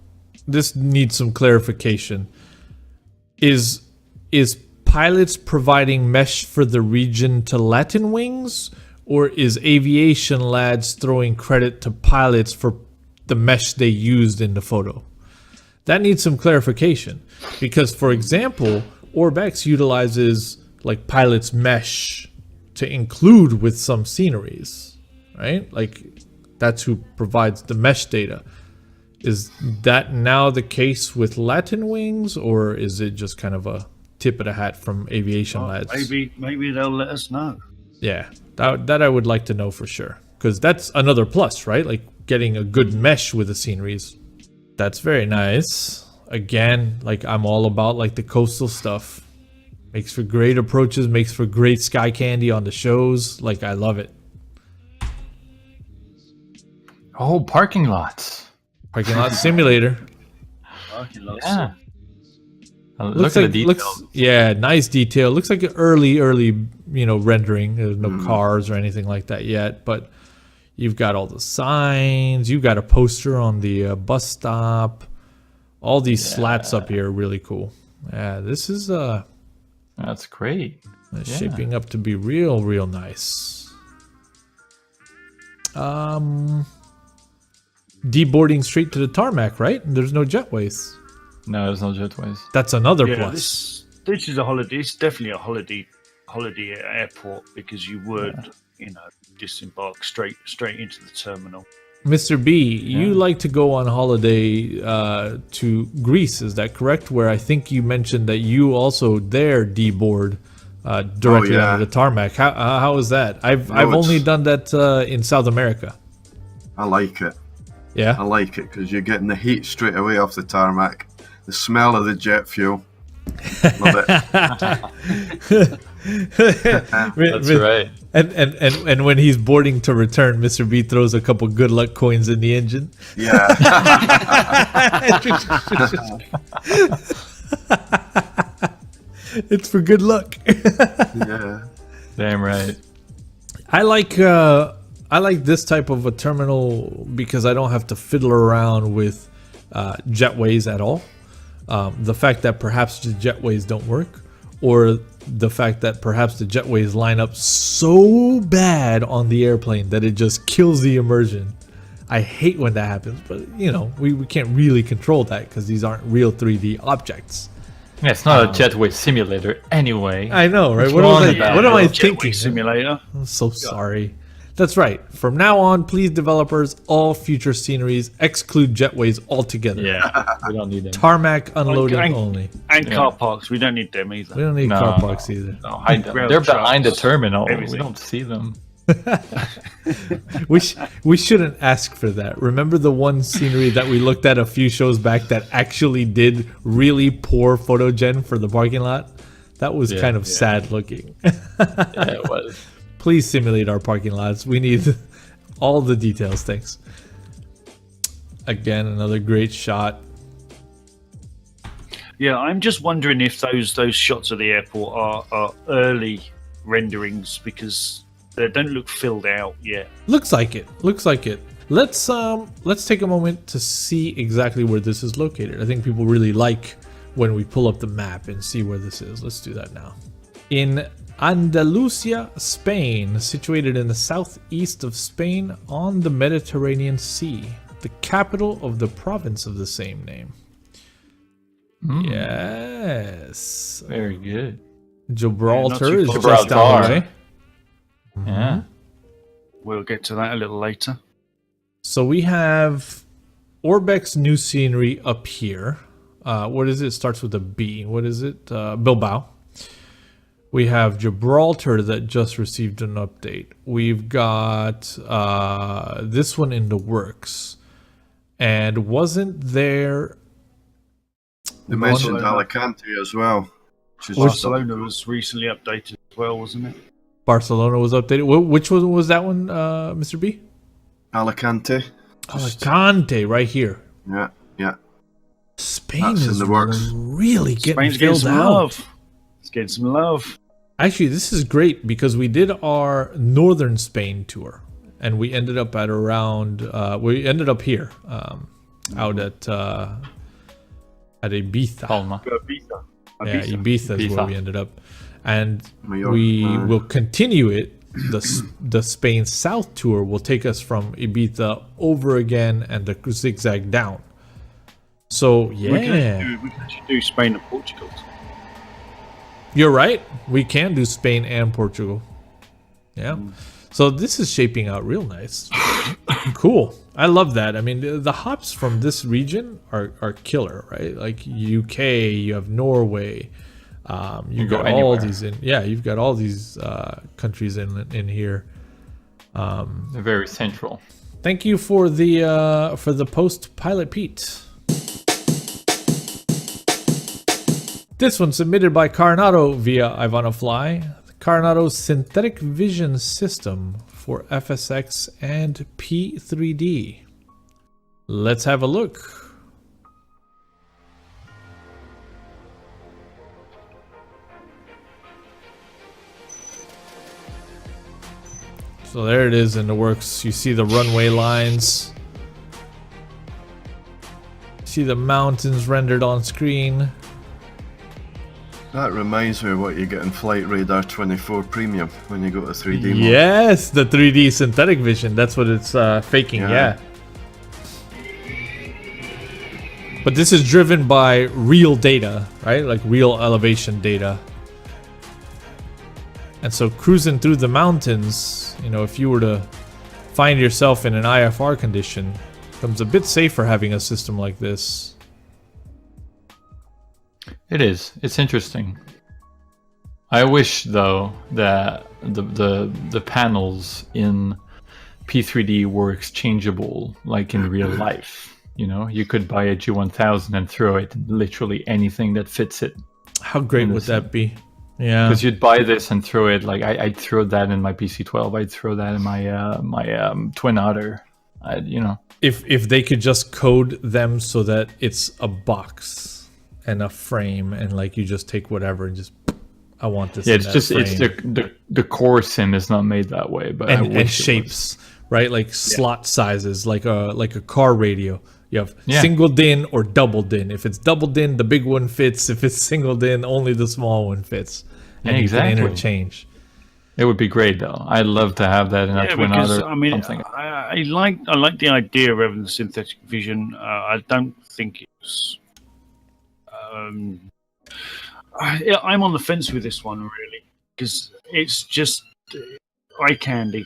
this needs some clarification. Is pilots providing mesh for the region to Latinwings, or is Aviation Lads throwing credit to pilots for the mesh they used in the photo? That needs some clarification, because, for example, Orbex utilizes like Pilot's Mesh to include with some sceneries, right? Like that's who provides the mesh data. Is that now the case with Latinwings, or is it just kind of a tip of the hat from aviation lads? Maybe they'll let us know. Yeah, that I would like to know for sure, because that's another plus, right? Like getting a good mesh with the sceneries. That's very nice. Again, like I'm all about like the coastal stuff. Makes for great approaches, makes for great sky candy on the shows. Like I love it. Oh, parking lots. Parking lot simulator. Yeah. Looks Look like at the details. yeah, nice detail. Looks like an early, rendering. There's no cars or anything like that yet, but you've got all the signs. You've got a poster on the bus stop. All these slats up here are really cool. Yeah, this is That's great. shaping up to be real nice. Deboarding straight to the tarmac, right? There's no jetways. No, there's no jetways. That's another Yeah, plus. this is a holiday. It's definitely a holiday airport because you would, disembark straight into the terminal. Mr. B, you like to go on holiday to Greece, is that correct? Where I think you mentioned that you also there deboard directly onto the tarmac. How is that? I've only done that in South America. I like it. Yeah. I like it because you're getting the heat straight away off the tarmac. The smell of the jet fuel. Love it. That's right. And when he's boarding to return, Mr. B throws a couple good luck coins in the engine. Yeah. It's for good luck. Yeah. Damn right. I like this type of a terminal because I don't have to fiddle around with jetways at all. The fact that perhaps the jetways don't work, or the fact that perhaps the jetways line up so bad on the airplane that it just kills the immersion. I hate when that happens, but we can't really control that because these aren't real 3D objects. Yeah, it's not a jetway simulator anyway. I know, right? What am I thinking? Simulator. I'm so sorry. That's right. From now on, please developers, all future sceneries exclude jetways altogether. Yeah. We don't need them. Tarmac unloading only. And car parks. We don't need them either. We don't need car parks either. No, hide them. Rail They're behind the trucks, terminal. everything. We don't see them. We shouldn't ask for that. Remember the one scenery that we looked at a few shows back that actually did really poor photogen for the parking lot? That was kind of sad looking. Yeah, it was. Please simulate our parking lots. We need all the details. Thanks. Again, another great shot. Yeah, I'm just wondering if those shots of the airport are early renderings because they don't look filled out yet. Looks like it. Let's take a moment to see exactly where this is located. I think people really like when we pull up the map and see where this is. Let's do that now. In Andalusia, Spain, situated in the southeast of Spain on the Mediterranean Sea, the capital of the province of the same name. Yes. Very good. Gibraltar is far. just down the way. Yeah. We'll get to that a little later. So we have Orbex's new scenery up here. What is it? It starts with a B. What is it? Bilbao. We have Gibraltar that just received an update. We've got this one in the works. And wasn't there... They mentioned Alicante as well. Barcelona was recently updated as well, wasn't it? Barcelona was updated. Which one was that one, Mr. B? Alicante. Alicante, right here. Yeah. Spain That's is in the works. really getting Spain's getting filled some out. love. It's getting some love. Actually, this is great because we did our northern Spain tour, and we ended up at around. We ended up here, out at Ibiza. Palma. Yeah, Ibiza is where we ended up, and Mallorca. we will continue it. The Spain South tour will take us from Ibiza over again and the zigzag down. So We can actually do Spain and Portugal. You're right. We can do Spain and Portugal. Yeah. So this is shaping out real nice. Cool. I love that. I mean, the hops from this region are killer, right? Like UK, you have Norway. You've got all these in. Yeah, you've got all these countries in here. They're very central. Thank you for the post, Pilot Pete. This one submitted by Carenado via Ivanofly. Carenado Synthetic Vision System for FSX and P3D. Let's have a look. So there it is in the works. You see the runway lines. See the mountains rendered on screen. That reminds me of what you get in Flight Radar 24 Premium when you go to 3D mode. Yes, the 3D synthetic vision. That's what it's faking, yeah. But this is driven by real data, right? Like real elevation data. And so cruising through the mountains, you know, if you were to find yourself in an IFR condition, it becomes a bit safer having a system like this. It is. It's interesting. I wish though that the panels in P3D were exchangeable like in real life. You know, you could buy a G1000 and throw it in literally anything that fits it. How great would that be? Yeah, because you'd buy this and throw it. Like I'd throw that in my PC-12. I'd throw that in my Twin Otter. You know, if they could just code them so that it's a box and a frame, and like you just take whatever and just, I want this. Yeah, it's just frame. It's the core sim is not made that way, but and shapes, right? Like slot sizes, like a car radio. You have single DIN or double DIN. If it's double DIN, the big one fits. If it's single DIN, only the small one fits. And you can interchange. It would be great though. I'd love to have that in a Twin Otter. I mean, I like the idea of having the synthetic vision. I don't think it's. I'm on the fence with this one really, because it's just eye candy.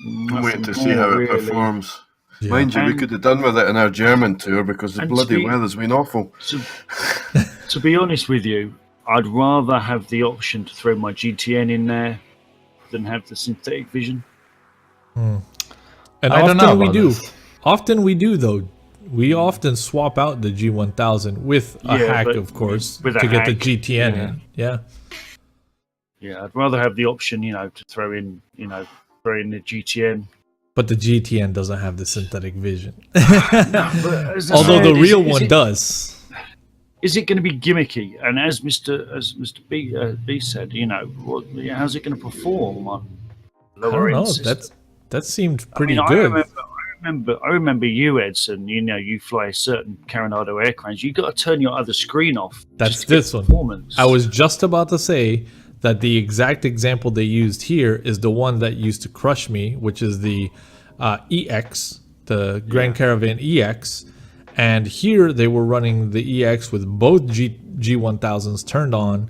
I'm waiting to see how it performs. Yeah. Mind you, we could have done with it in our German tour because the bloody weather's been awful. To be honest with you, I'd rather have the option to throw my GTN in there than have the synthetic vision. And often we do. Often we do though. We often swap out the G1000 with a hack, of course, to get the GTN in. Yeah. Yeah, I'd rather have the option, you know, to throw in the GTN. But the GTN doesn't have the synthetic vision. Although the real one does. Is it going to be gimmicky? And as Mr. B said, you know, how's it going to perform on lower end systems? That seemed pretty good. I remember you, Edson. You know, you fly certain Carenado aircraft. You got to turn your other screen off. That's this one. I was just about to say that the exact example they used here is the one that used to crush me, which is the EX, the Grand Caravan EX. And here they were running the EX with both G1000s turned on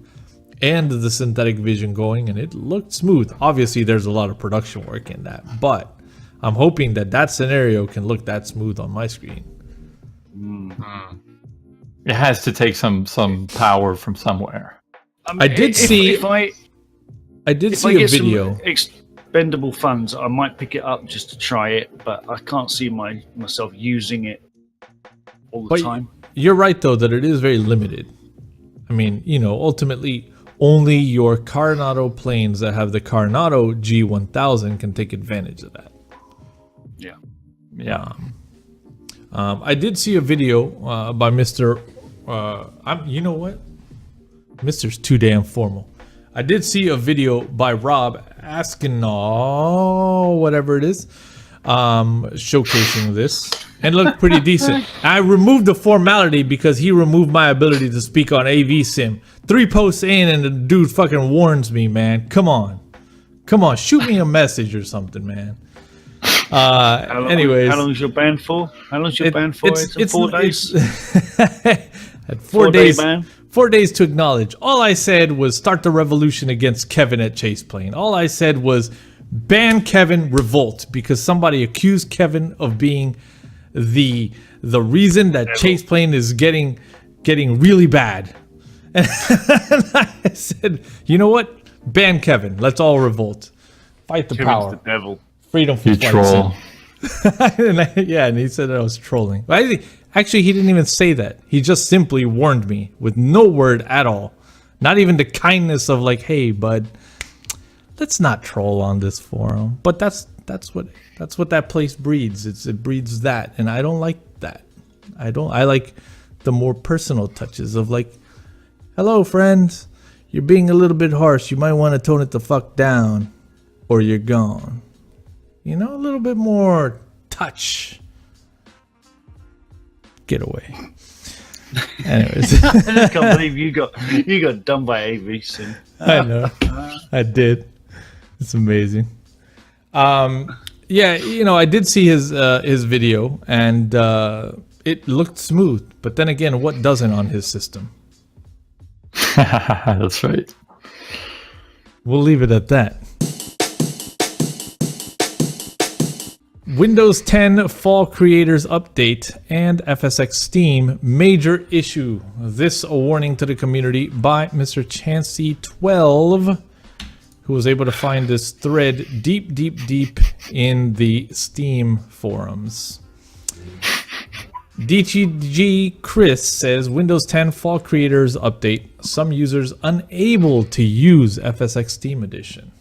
and the synthetic vision going, and it looked smooth. Obviously, there's a lot of production work in that, but I'm hoping that scenario can look that smooth on my screen. It has to take some power from somewhere. I did see a video. Expendable funds, I might pick it up just to try it, but I can't see myself using it all the time. You're right though that it is very limited. I mean, you know, ultimately only your Carenado planes that have the Carenado G1000 can take advantage of that. Yeah. I did see a video by Mr. You know what? Mr's too damn formal. I did see a video by Rob Askinaw, whatever it is, showcasing this, and it looked pretty decent. I removed the formality because he removed my ability to speak on AV Sim. 3 posts in and the dude fucking warns me, man. Come on, shoot me a message or something, man. Anyways, how long is your ban for? It's 4 days. At 4 days ban. 4 days to acknowledge. All I said was start the revolution against Kevin at Chaseplane. All I said was ban Kevin, revolt, because somebody accused Kevin of being the reason that Chaseplane is getting really bad. And I said, you know what? Ban Kevin. Let's all revolt. Fight the Kevin's power. the devil. Freedom for You flight. troll. And he said that I was trolling. But actually, he didn't even say that. He just simply warned me with no word at all. Not even the kindness of like, hey, bud, let's not troll on this forum. But that's what that place breeds. It breeds that, and I don't like that. I like the more personal touches of like, hello, friends. You're being a little bit harsh. You might want to tone it the fuck down, or you're gone. You know, a little bit more touch. Get away. Anyways. I just can't believe you got done by aviation. I know. I did. It's amazing. Yeah, you know, I did see his video, and it looked smooth. But then again, what doesn't on his system? That's right. We'll leave it at that. Windows 10 Fall Creators Update and FSX Steam major issue. This a warning to the community by Mr. Chansey12, who was able to find this thread deep in the Steam forums. DTG Chris says Windows 10 Fall Creators Update. Some users unable to use FSX Steam Edition.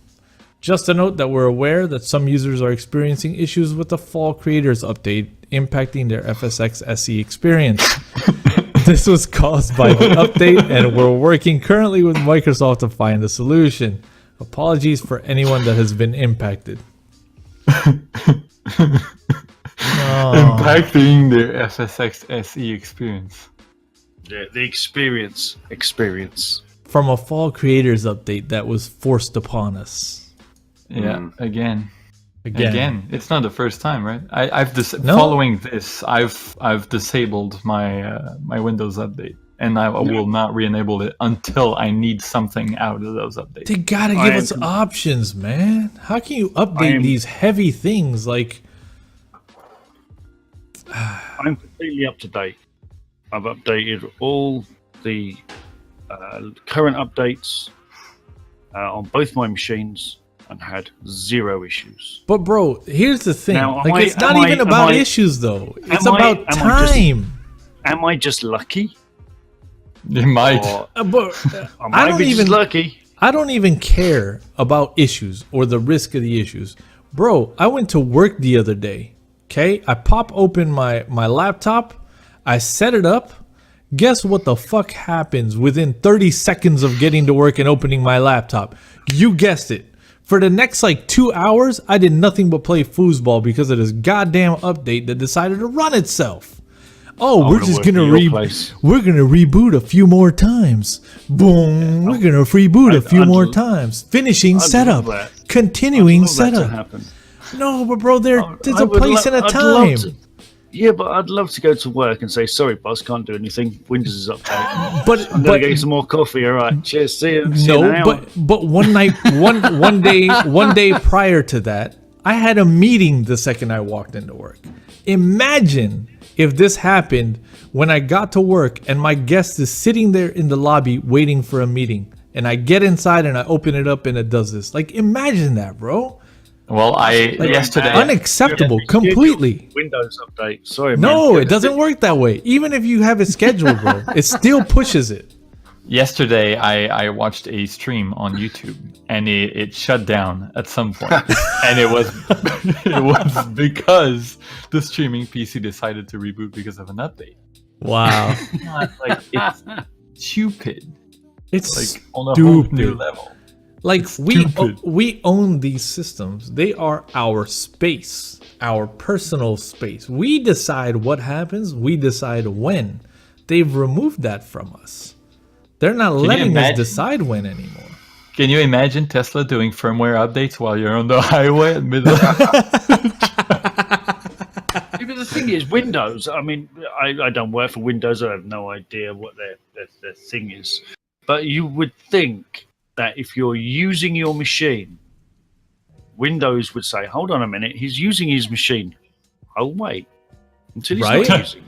Just a note that we're aware that some users are experiencing issues with the Fall Creators Update impacting their FSX SE experience. This was caused by the update, and we're working currently with Microsoft to find a solution. Apologies for anyone that has been impacted. Impacting their FSX SE experience. The experience. From a Fall Creators Update that was forced upon us. Yeah, again. It's not the first time, right? No. Following this, I've disabled my my Windows update, and I will not re-enable it until I need something out of those updates. They gotta give us options, man. How can you update these heavy things like? I'm completely up to date. I've updated all the current updates on both my machines and had 0 issues. But bro, here's the thing. Now, it's not even about issues though. It's about time. Am I just lucky? You might. I don't even lucky. I don't even care about issues or the risk of the issues. Bro, I went to work the other day. Okay? I pop open my laptop, I set it up. Guess what the fuck happens within 30 seconds of getting to work and opening my laptop? You guessed it. For the next like 2 hours, I did nothing but play foosball because of this goddamn update that decided to run itself. Oh, we're gonna reboot a few more times. Boom, we're gonna reboot a few more times. Finishing setup, continuing setup. No, but bro, there's a place and a time. Yeah, but I'd love to go to work and say, sorry, boss, can't do anything. Windows is updated. But I'm gonna get you some more coffee. All right, cheers. See you. But one night, one day prior to that, I had a meeting the second I walked into work. Imagine if this happened when I got to work and my guest is sitting there in the lobby waiting for a meeting, and I get inside and I open it up and it does this. Like, imagine that, bro. Well, yesterday unacceptable completely. Windows update. Sorry, no, it doesn't work that way. Even if you have it scheduled, bro, it still pushes it. Yesterday, I watched a stream on YouTube, and it shut down at some point, and it was because the streaming PC decided to reboot because of an update. Wow, it's stupid. It's like on a whole new level. Like we own these systems. They are our space, our personal space. We decide what happens. We decide when. They've removed that from us. They're not letting us decide when anymore. Can you imagine Tesla doing firmware updates while you're on the highway at middle? But the thing is, Windows. I mean, I don't work for Windows. I have no idea what their the thing is. But you would think that if you're using your machine, Windows would say, hold on a minute, he's using his machine. I'll wait until he's Right? not using.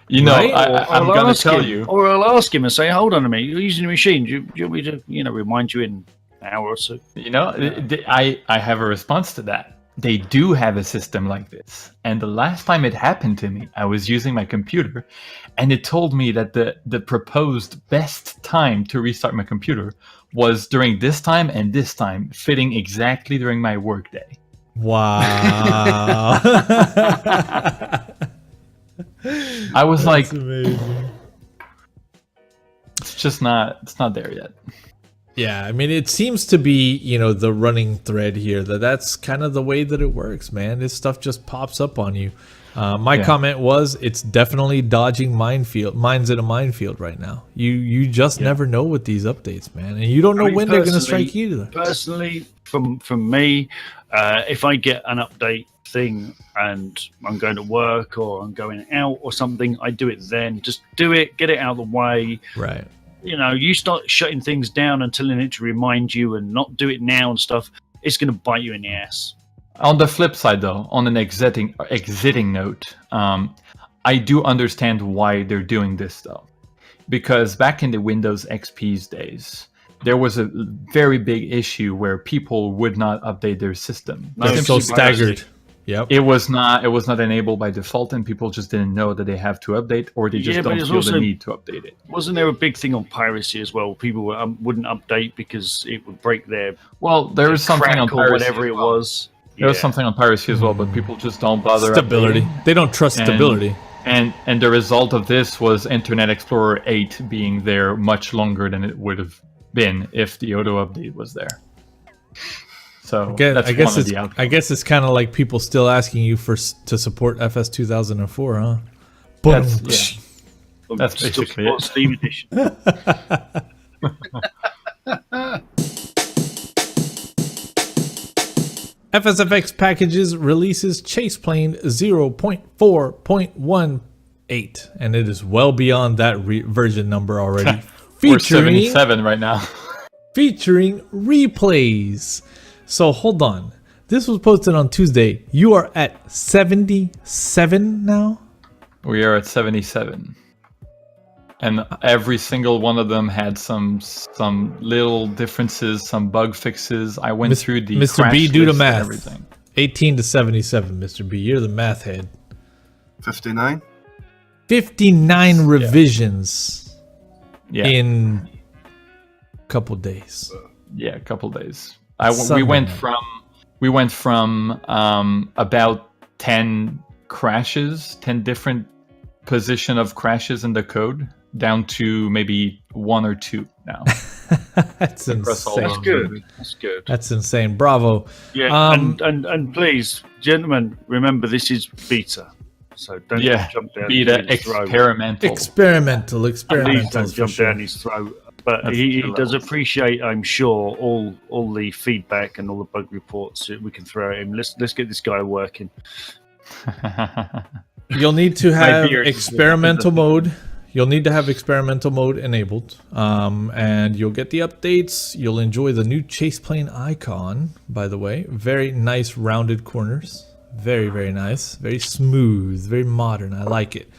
You know, Right? I'm Or I'll going to ask tell him- you. Or I'll ask him and say, hold on a minute, you're using the machine. Do you want me to, remind you in an hour or so? You know, I have a response to that. They do have a system like this. And the last time it happened to me, I was using my computer, and it told me that the proposed best time to restart my computer was during this time and this time, fitting exactly during my workday. Wow. I was like, That's amazing. it's not there yet. Yeah, I mean, it seems to be, the running thread here that's kind of the way that it works, man. This stuff just pops up on you. My comment was, it's definitely dodging mines in a minefield right now. You just never know with these updates, man, and you don't know when they're going to strike either. Personally, from me, if I get an update thing and I'm going to work or I'm going out or something, I do it then. Just do it, get it out of the way. Right. You start shutting things down and telling it to remind you and not do it now and stuff, it's going to bite you in the ass. On the flip side, though, on an exiting note, I do understand why they're doing this, though. Because back in the Windows XP's days, there was a very big issue where people would not update their system. They're so staggered. Yep. It was not enabled by default, and people just didn't know that they have to update, or they just don't feel the need to update it. Wasn't there a big thing on piracy as well? People wouldn't update because it would break their there was something on or piracy whatever as it well. was. There was something on piracy as well, but people just don't bother Stability. updating. They don't trust stability. And the result of this was Internet Explorer 8 being there much longer than it would have been if the auto update was there. So I guess it's kind of like people still asking you to support FS 2004, huh? That's basically it. Steam edition. FSFX Packages releases Chaseplane 0.4.18, and it is well beyond that version number already. We're 77 right now. Featuring replays. So hold on. This was posted on Tuesday. You are at 77 now? We are at 77. And every single one of them had some little differences, some bug fixes. I went through the Mr. crash B, do the list and math. everything. 18 to 77, Mr. B. You're the math head. 59? 59 revisions in a couple days. Yeah, a couple days. We went from about 10 crashes, 10 different position of crashes in the code, down to maybe 1 or 2 now. That's insane. That's good. That's good. That's insane. Bravo. Yeah, and please, gentlemen, remember this is beta, so don't jump down beta his throat. Experimental. Please don't jump down his throat. But he does appreciate, I'm sure, all the feedback and all the bug reports that we can throw at him. Let's get this guy working. You'll need to have experimental mode. You'll need to have experimental mode enabled, and you'll get the updates. You'll enjoy the new Chaseplane icon, by the way. Very nice rounded corners. Very, very nice. Very smooth. Very modern. I like it.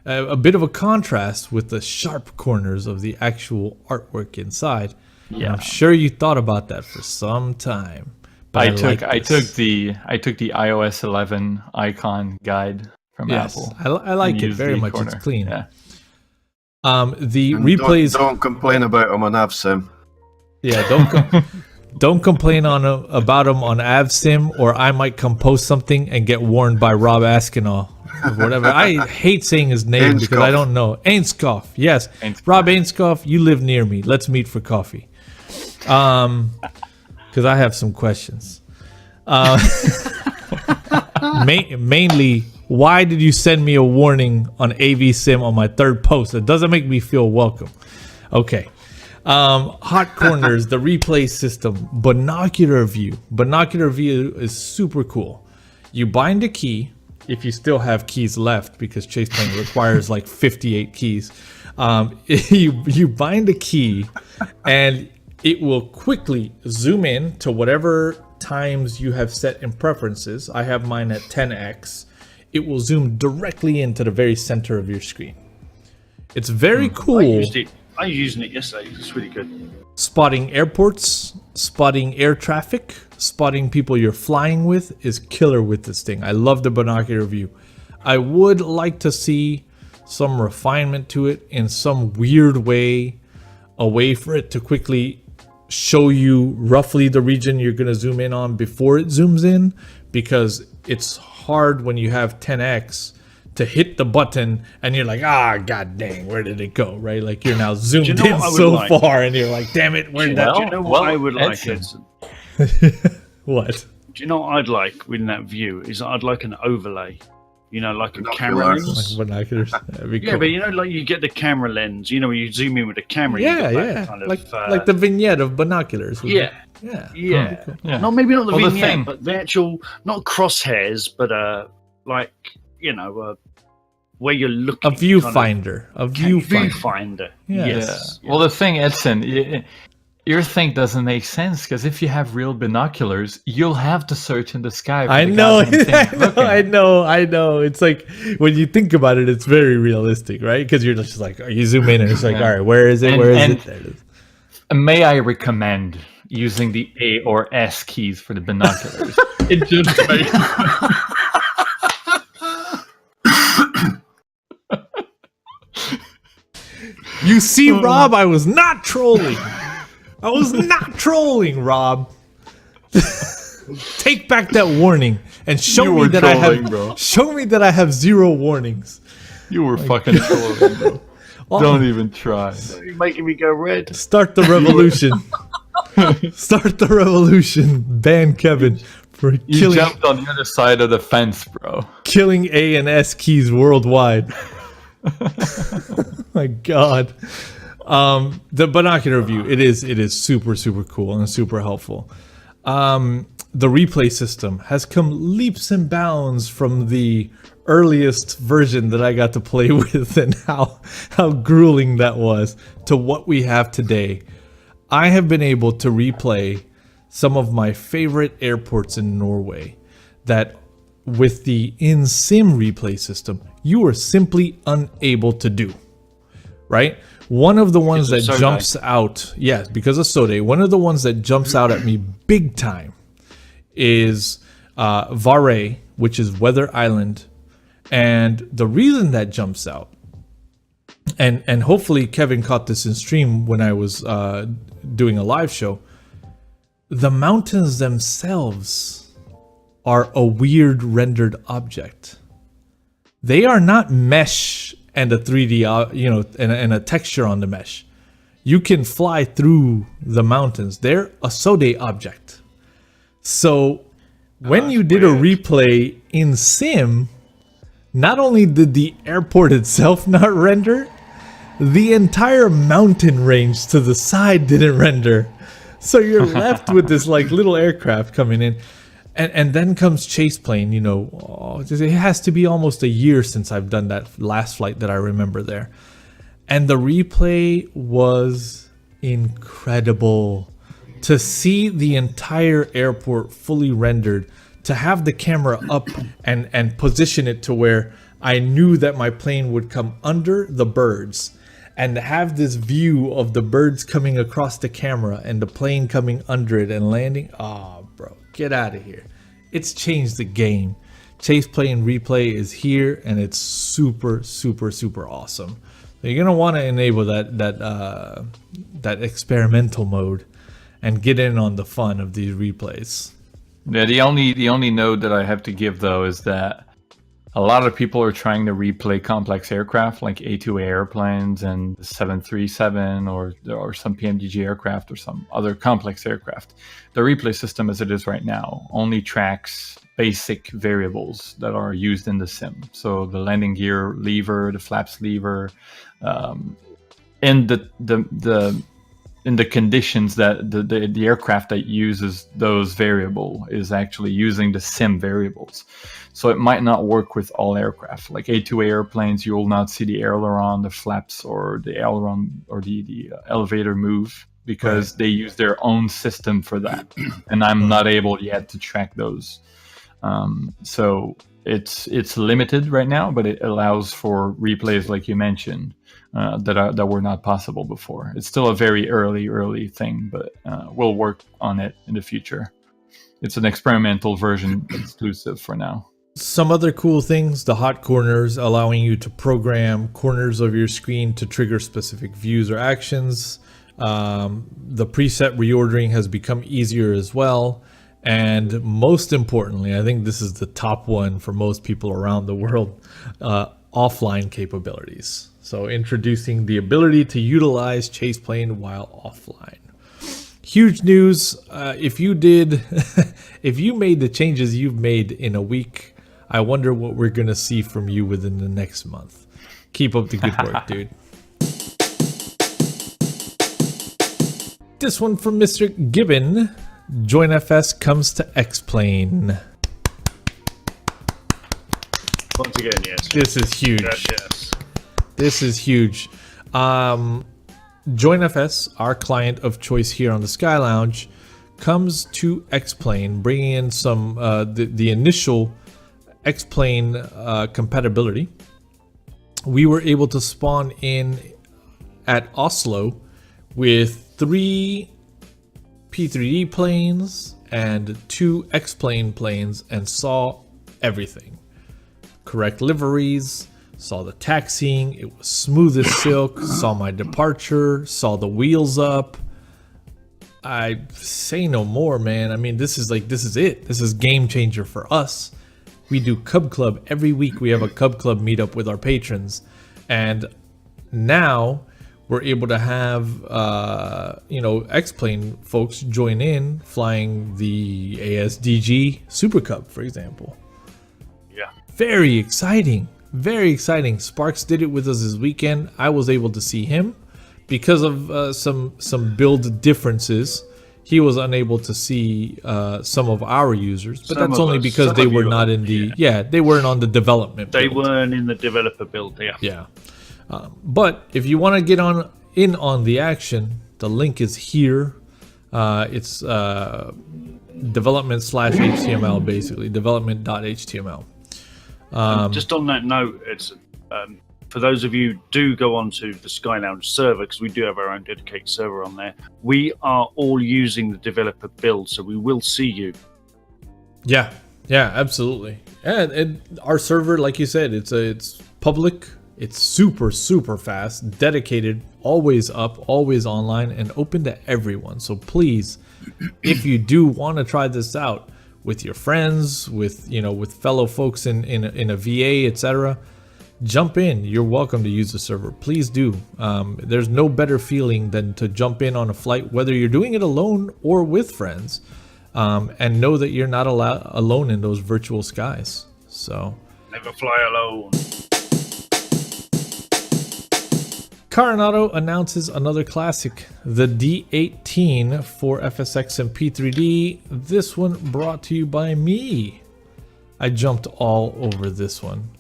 A bit of a contrast with the sharp corners of the actual artwork inside. Yeah, and I'm sure you thought about that for some time. But I took the iOS 11 icon guide from Apple. I like it very much. Corner. It's clean. Yeah. The And replays. Don't complain about them on AvSim. Yeah, don't complain about them on AvSim, or I might compose something and get warned by Rob Askinoff or whatever. I hate saying his name because I don't know. Ainscoff, yes. Rob Ainscoff, you live near me. Let's meet for coffee. Because I have some questions. Mainly, why did you send me a warning on AvSim on my third post? It doesn't make me feel welcome. Okay. Hot corners, the replay system, binocular view. Binocular view is super cool. You bind a key if you still have keys left, because Chaseplane requires like 58 keys, you bind a key and it will quickly zoom in to whatever times you have set in preferences. I have mine at 10x. It will zoom directly into the very center of your screen. It's very cool. I was using it yesterday. It's really good. Spotting airports, spotting air traffic, spotting people you're flying with is killer with this thing. I love the binocular view. I would like to see some refinement to it in some weird way, a way for it to quickly show you roughly the region you're going to zoom in on before it zooms in, because it's hard when you have 10x to hit the button and you're like, god dang, where did it go, right? Like you're now zoomed in so far and you're like, damn it, where did that go? Do you know what I would like, Edson? What? Do you know what I'd like with that view? Is I'd like an overlay. You know, like a camera lens. Like binoculars. That'd be Yeah, cool. but you know, like you get the camera lens. You know, when you zoom in with the camera. Yeah, you get yeah. that kind of, like the vignette of binoculars. Yeah. Yeah. Yeah. Cool. Yeah. No, maybe not the Well, the vignette, thing- but the actual, not crosshairs, but like, you know, where you're looking. A viewfinder. A viewfinder. Viewfinder. Yeah. Yes. Well, the thing, Edson, your thing doesn't make sense, because if you have real binoculars, you'll have to search in the sky. For I the know, goddamn thing you're looking at. I know. It's like when you think about it, it's very realistic, right? Because you're just like, you zoom in and it's like, all right, where is it? Where is it? There it is. May I recommend using the A or S keys for the binoculars? It just makes You see, Rob, I was not trolling. I was not trolling, Rob. Take back that warning and show You me were that I trolling, have. bro. Show me that I have 0 warnings. You were fucking trolling, bro. Don't even try. You're making me go red. Start the revolution. Start the revolution. Ban Kevin for You killing jumped on the other side of the fence, bro. killing A and S keys worldwide. My God. The binocular view, it is super, super cool and super helpful. The replay system has come leaps and bounds from the earliest version that I got to play with, and how grueling that was, to what we have today. I have been able to replay some of my favorite airports in Norway that with the in-sim replay system, you are simply unable to do, right? One of the ones that Because of jumps out, yes, because of Sode, one of the ones that jumps out at me big time is Varé, which is Weather Island. And the reason that jumps out, and hopefully Kevin caught this in stream when I was doing a live show, the mountains themselves are a weird rendered object. They are not mesh and a 3D, and a texture on the mesh. You can fly through the mountains. They're a Sode object. So when you did a replay in sim, not only did the airport itself not render, the entire mountain range to the side didn't render. So you're left with this like little aircraft coming in. And then comes Chaseplane, it has to be almost a year since I've done that last flight that I remember there. And the replay was incredible. To see the entire airport fully rendered, to have the camera up and position it to where I knew that my plane would come under the birds, and to have this view of the birds coming across the camera and the plane coming under it and landing. Oh, bro, get out of here. It's changed the game. Chaseplane replay is here, and it's super, super, super awesome. So you're gonna want to enable that experimental mode and get in on the fun of these replays. Yeah, the only note that I have to give though is that a lot of people are trying to replay complex aircraft like A2A airplanes and 737 or some PMDG aircraft or some other complex aircraft. The replay system as it is right now only tracks basic variables that are used in the sim. So the landing gear lever, the flaps lever, in in the conditions that the aircraft that uses those variable is actually using the sim variables. So it might not work with all aircraft. Like A2A airplanes, you will not see the aileron, the flaps, or the aileron or the elevator move, because they use their own system for that. And I'm not able yet to track those. So it's limited right now, but it allows for replays like you mentioned that were not possible before. It's still a very early thing, but we'll work on it in the future. It's an experimental version exclusive for now. Some other cool things, the hot corners, allowing you to program corners of your screen to trigger specific views or actions. The preset reordering has become easier as well. And most importantly, I think this is the top one for most people around the world, offline capabilities. So introducing the ability to utilize Chaseplane while offline. Huge news. If you made the changes you've made in a week, I wonder what we're going to see from you within the next month. Keep up the good work, dude. This one from Mr. Gibbon. JoinFS comes to Xplane. Once again, yes. This is huge. Yes. This is huge. JoinFS, our client of choice here on the Sky Lounge, comes to Xplane, bringing in some the initial Xplane compatibility. We were able to spawn in at Oslo with 3 P3D planes and 2 Xplane planes and saw everything. Correct liveries, saw the taxiing, it was smooth as silk, saw my departure, saw the wheels up. I say no more, man. I mean, this is it. This is game changer for us. We do Cub Club every week. We have a Cub Club meetup with our patrons, and now we're able to have Xplane folks join in flying the ASDG Super Cub, for example. Yeah. Very exciting. Very exciting. Sparks did it with us this weekend. I was able to see him because of some build differences. He was unable to see some of our users, but that's only because they were not in the they weren't on the development build. They weren't in the developer build. Yeah. But if you want to get in on the action, the link is here. It's development/HTML, basically development.html. Just on that note, it's for those of you who do go onto the Sky Lounge server, because we do have our own dedicated server on there, we are all using the developer build, so we will see you. Yeah, absolutely. And our server, like you said, it's public. It's super fast, dedicated, always up, always online, and open to everyone. So please, if you do want to try this out with your friends, with fellow folks in a VA, etc., jump in. You're welcome to use the server. Please do. There's no better feeling than to jump in on a flight, whether you're doing it alone or with friends, and know that you're not alone in those virtual skies. So never fly alone. Carenado announces another classic, the D-18 for FSX and P3D. This one brought to you by me. I jumped all over this one.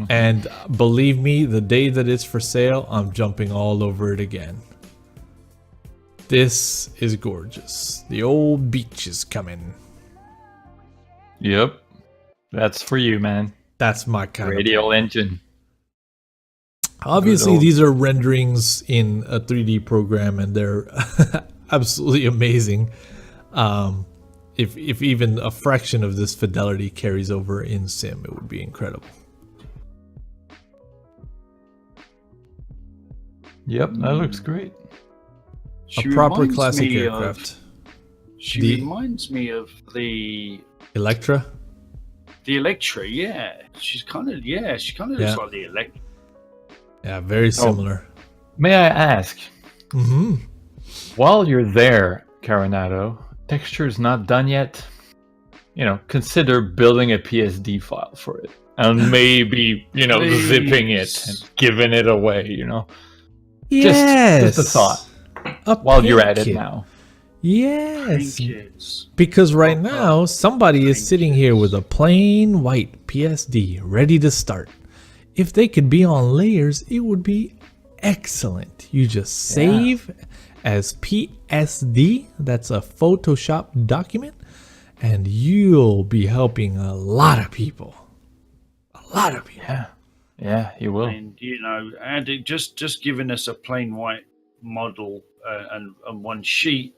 And believe me, the day that it's for sale, I'm jumping all over it again. This is gorgeous. The old beach is coming. Yep. That's for you, man. That's my kind Radial engine. Obviously, these are renderings in a 3D program, and they're absolutely amazing. If even a fraction of this fidelity carries over in sim, it would be incredible. Yep, that looks great. A proper classic aircraft. She reminds me of the Electra. The Electra, yeah. She kind of looks like the Electra. Yeah, very similar. May I ask? While you're there, Carenado, texture is not done yet. Consider building a PSD file for it, and maybe zipping it and giving it away. Yes. Just a thought. While you're at paint it kit. now. Yes, Kids. because right now somebody is sitting here with a plain white PSD ready to start. If they could be on layers, it would be excellent. You just save as PSD, that's a Photoshop document, and you'll be helping a lot of people. A lot of people. Yeah, you will. And you know, and it just giving us a plain white model and one sheet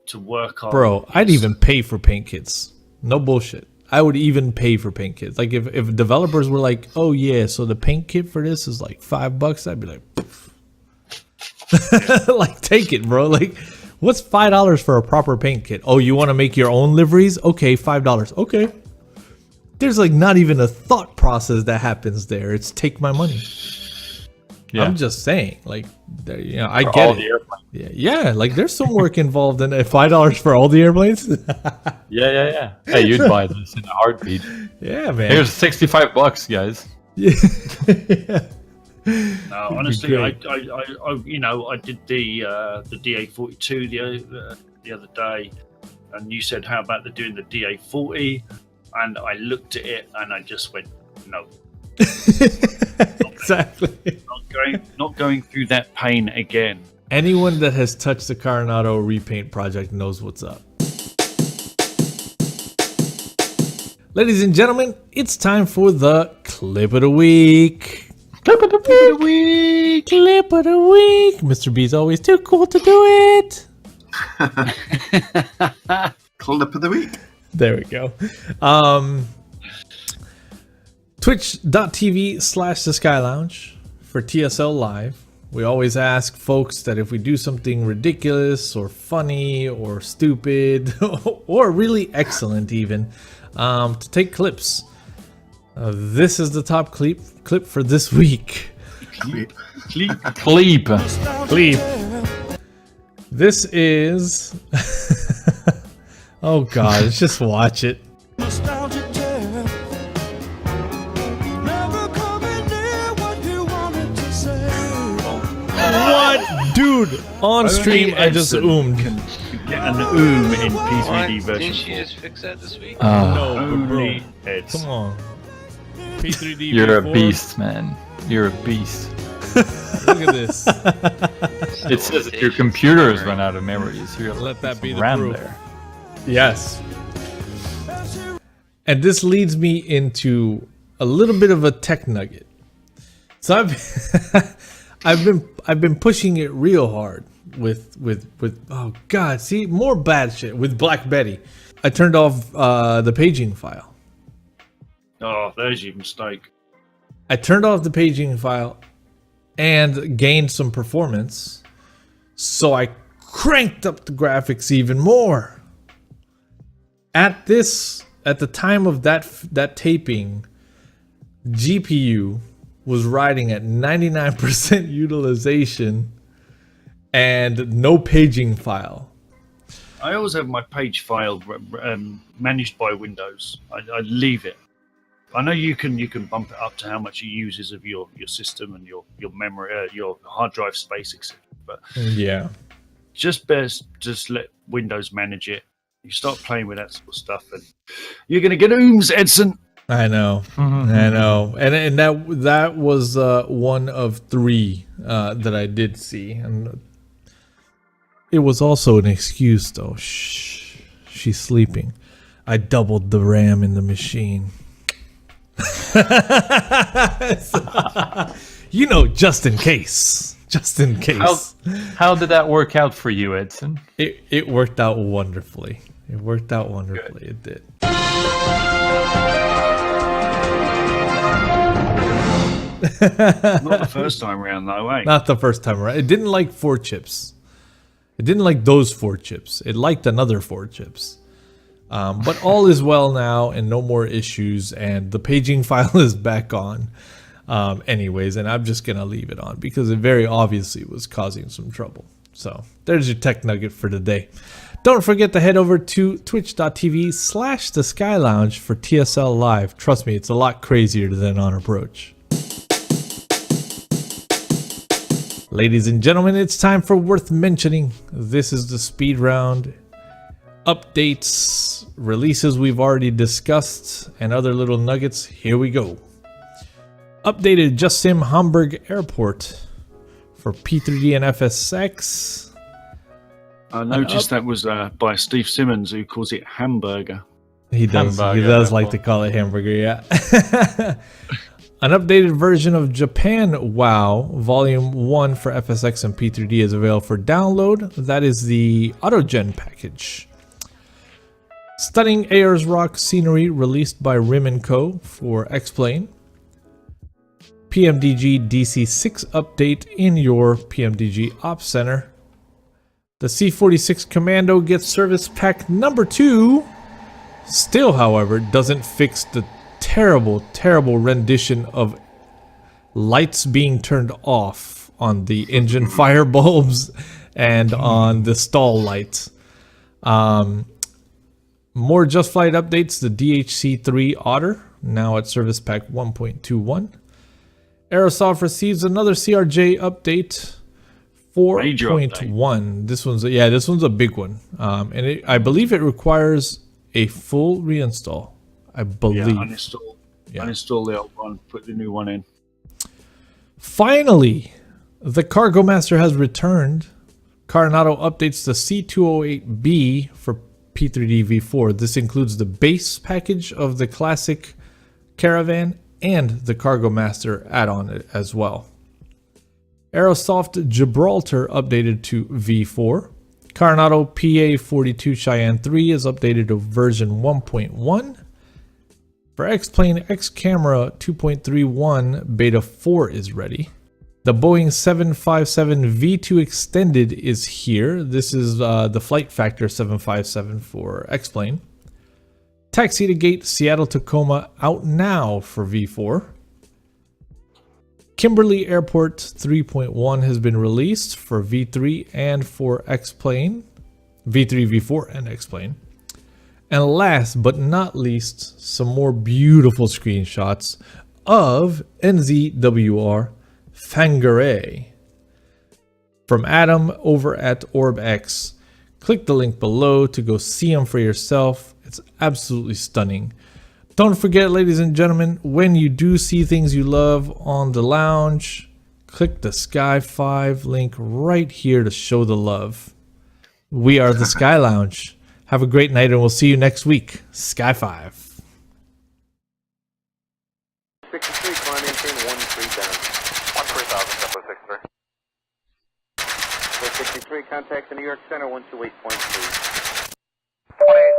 to work on. Bro, I'd even pay for paint kits. No bullshit. I would even pay for paint kits. Like if developers were like, oh yeah, so the paint kit for this is like $5, I'd be like, like take it, bro. Like, what's $5 for a proper paint kit? Oh, you want to make your own liveries? Okay, $5. Okay. There's like not even a thought process that happens there. It's take my money. Yeah. I'm just saying, like, you know, I For get all it. the airplanes. Yeah, like there's some work involved in it. $5 for all the airplanes. Yeah. Hey, you'd buy this in a heartbeat. Yeah, man. Here's $65, guys. Yeah. No, honestly, I great. you know, I did the DA42 the other day, and you said, how about doing the DA40? And I looked at it and I just went, no. Exactly. Not going through that pain again. Anyone that has touched the Carenado repaint project knows what's up. Ladies and gentlemen, it's time for the clip of the week. Clip of the week. Clip of the week. Mr. B's always too cool to do it. Clip of the week. There we go. Twitch.tv/The Sky Lounge for TSL Live. We always ask folks that if we do something ridiculous or funny or stupid or really excellent even, to take clips. This is the top clip for this week. Cleep. Clip. This is... oh god, just watch it. What? Dude, on stream I just oomed. Get an in P3D version. Didn't she just fix that this week? No, but bro, Only heads. come on. P3D You're a V4? beast, man. You're a beast. Look at this. It says that your computer has run out of memory. So you're Let that be the RAM proof. there. Yes. And this leads me into a little bit of a tech nugget. So I've been pushing it real hard with oh god, see, more bad shit with Black Betty. I turned off the paging file. Oh, there's your mistake. I turned off the paging file and gained some performance. So I cranked up the graphics even more. At the time of that taping, GPU was riding at 99% utilization and no paging file. I always have my page file managed by Windows. I leave it. I know you can bump it up to how much it uses of your system and your memory, your hard drive space, etc. But Yeah. just best just let Windows manage it. You start playing with that sort of stuff, and you're gonna get ooms, Edson. I know. I know. And that was one of 3 that I did see. And it was also an excuse though. Shh. She's sleeping. I doubled the RAM in the machine. You know, just in case. Just in case. How did that work out for you, Edson? It worked out wonderfully. It worked out wonderfully. It did. Not the first time around, though, eh? Not the first time around. It didn't like 4 chips. It didn't like those 4 chips. It liked another 4 chips. But all is well now and no more issues. And the paging file is back on. Anyways, and I'm just going to leave it on because it very obviously was causing some trouble. So there's your tech nugget for today. Don't forget to head over to twitch.tv/The Sky Lounge for TSL Live. Trust me, it's a lot crazier than on approach. Ladies and gentlemen, it's time for Worth Mentioning. This is the speed round. Updates, releases we've already discussed, and other little nuggets. Here we go. Updated JustSim Hamburg Airport for P3D and FSX. I noticed that was by Steve Simmons, who calls it hamburger. He does. Hamburger He does airport. like to call it hamburger. Yeah. An updated version of Japan WoW Volume 1 for FSX and P3D is available for download. That is the Autogen package. Stunning Ayers Rock scenery released by Rim & Co. for Xplane. PMDG DC6 update in your PMDG Ops Center. The C-46 Commando gets service pack number 2. Still, however, doesn't fix the terrible, terrible rendition of lights being turned off on the engine fire bulbs and on the stall lights. More Just Flight updates. The DHC-3 Otter, now at Service Pack 1.21. Aerosoft receives another CRJ update, 4.1. This one's a big one, and I believe it requires a full reinstall. I believe. Uninstall the old one, put the new one in. Finally, the Cargo Master has returned. Carenado updates the C208B for P3D V4. This includes the base package of the classic Caravan and the Cargo Master add-on as well. Aerosoft Gibraltar updated to V4. Carenado PA42 Cheyenne 3 is updated to version 1.1. For Xplane X Camera 2.31 Beta 4 is ready. The Boeing 757 V2 Extended is here. This is the Flight Factor 757 for Xplane. Taxi to Gate Seattle Tacoma out now for V4. Kimberley Airport 3.1 has been released for V3 and for Xplane. V3, V4, and Xplane. And last but not least, some more beautiful screenshots of NZWR Fangaray from Adam over at OrbX. Click the link below to go see them for yourself. It's absolutely stunning. Don't forget, ladies and gentlemen, when you do see things you love on the lounge, click the Sky 5 link right here to show the love. We are the Sky Lounge. Have a great night, and we'll see you next week. Sky 5. 63, climb maintain 13 down. 13,000, Tempo 63. 463, contact the New York Center 128.3. 28.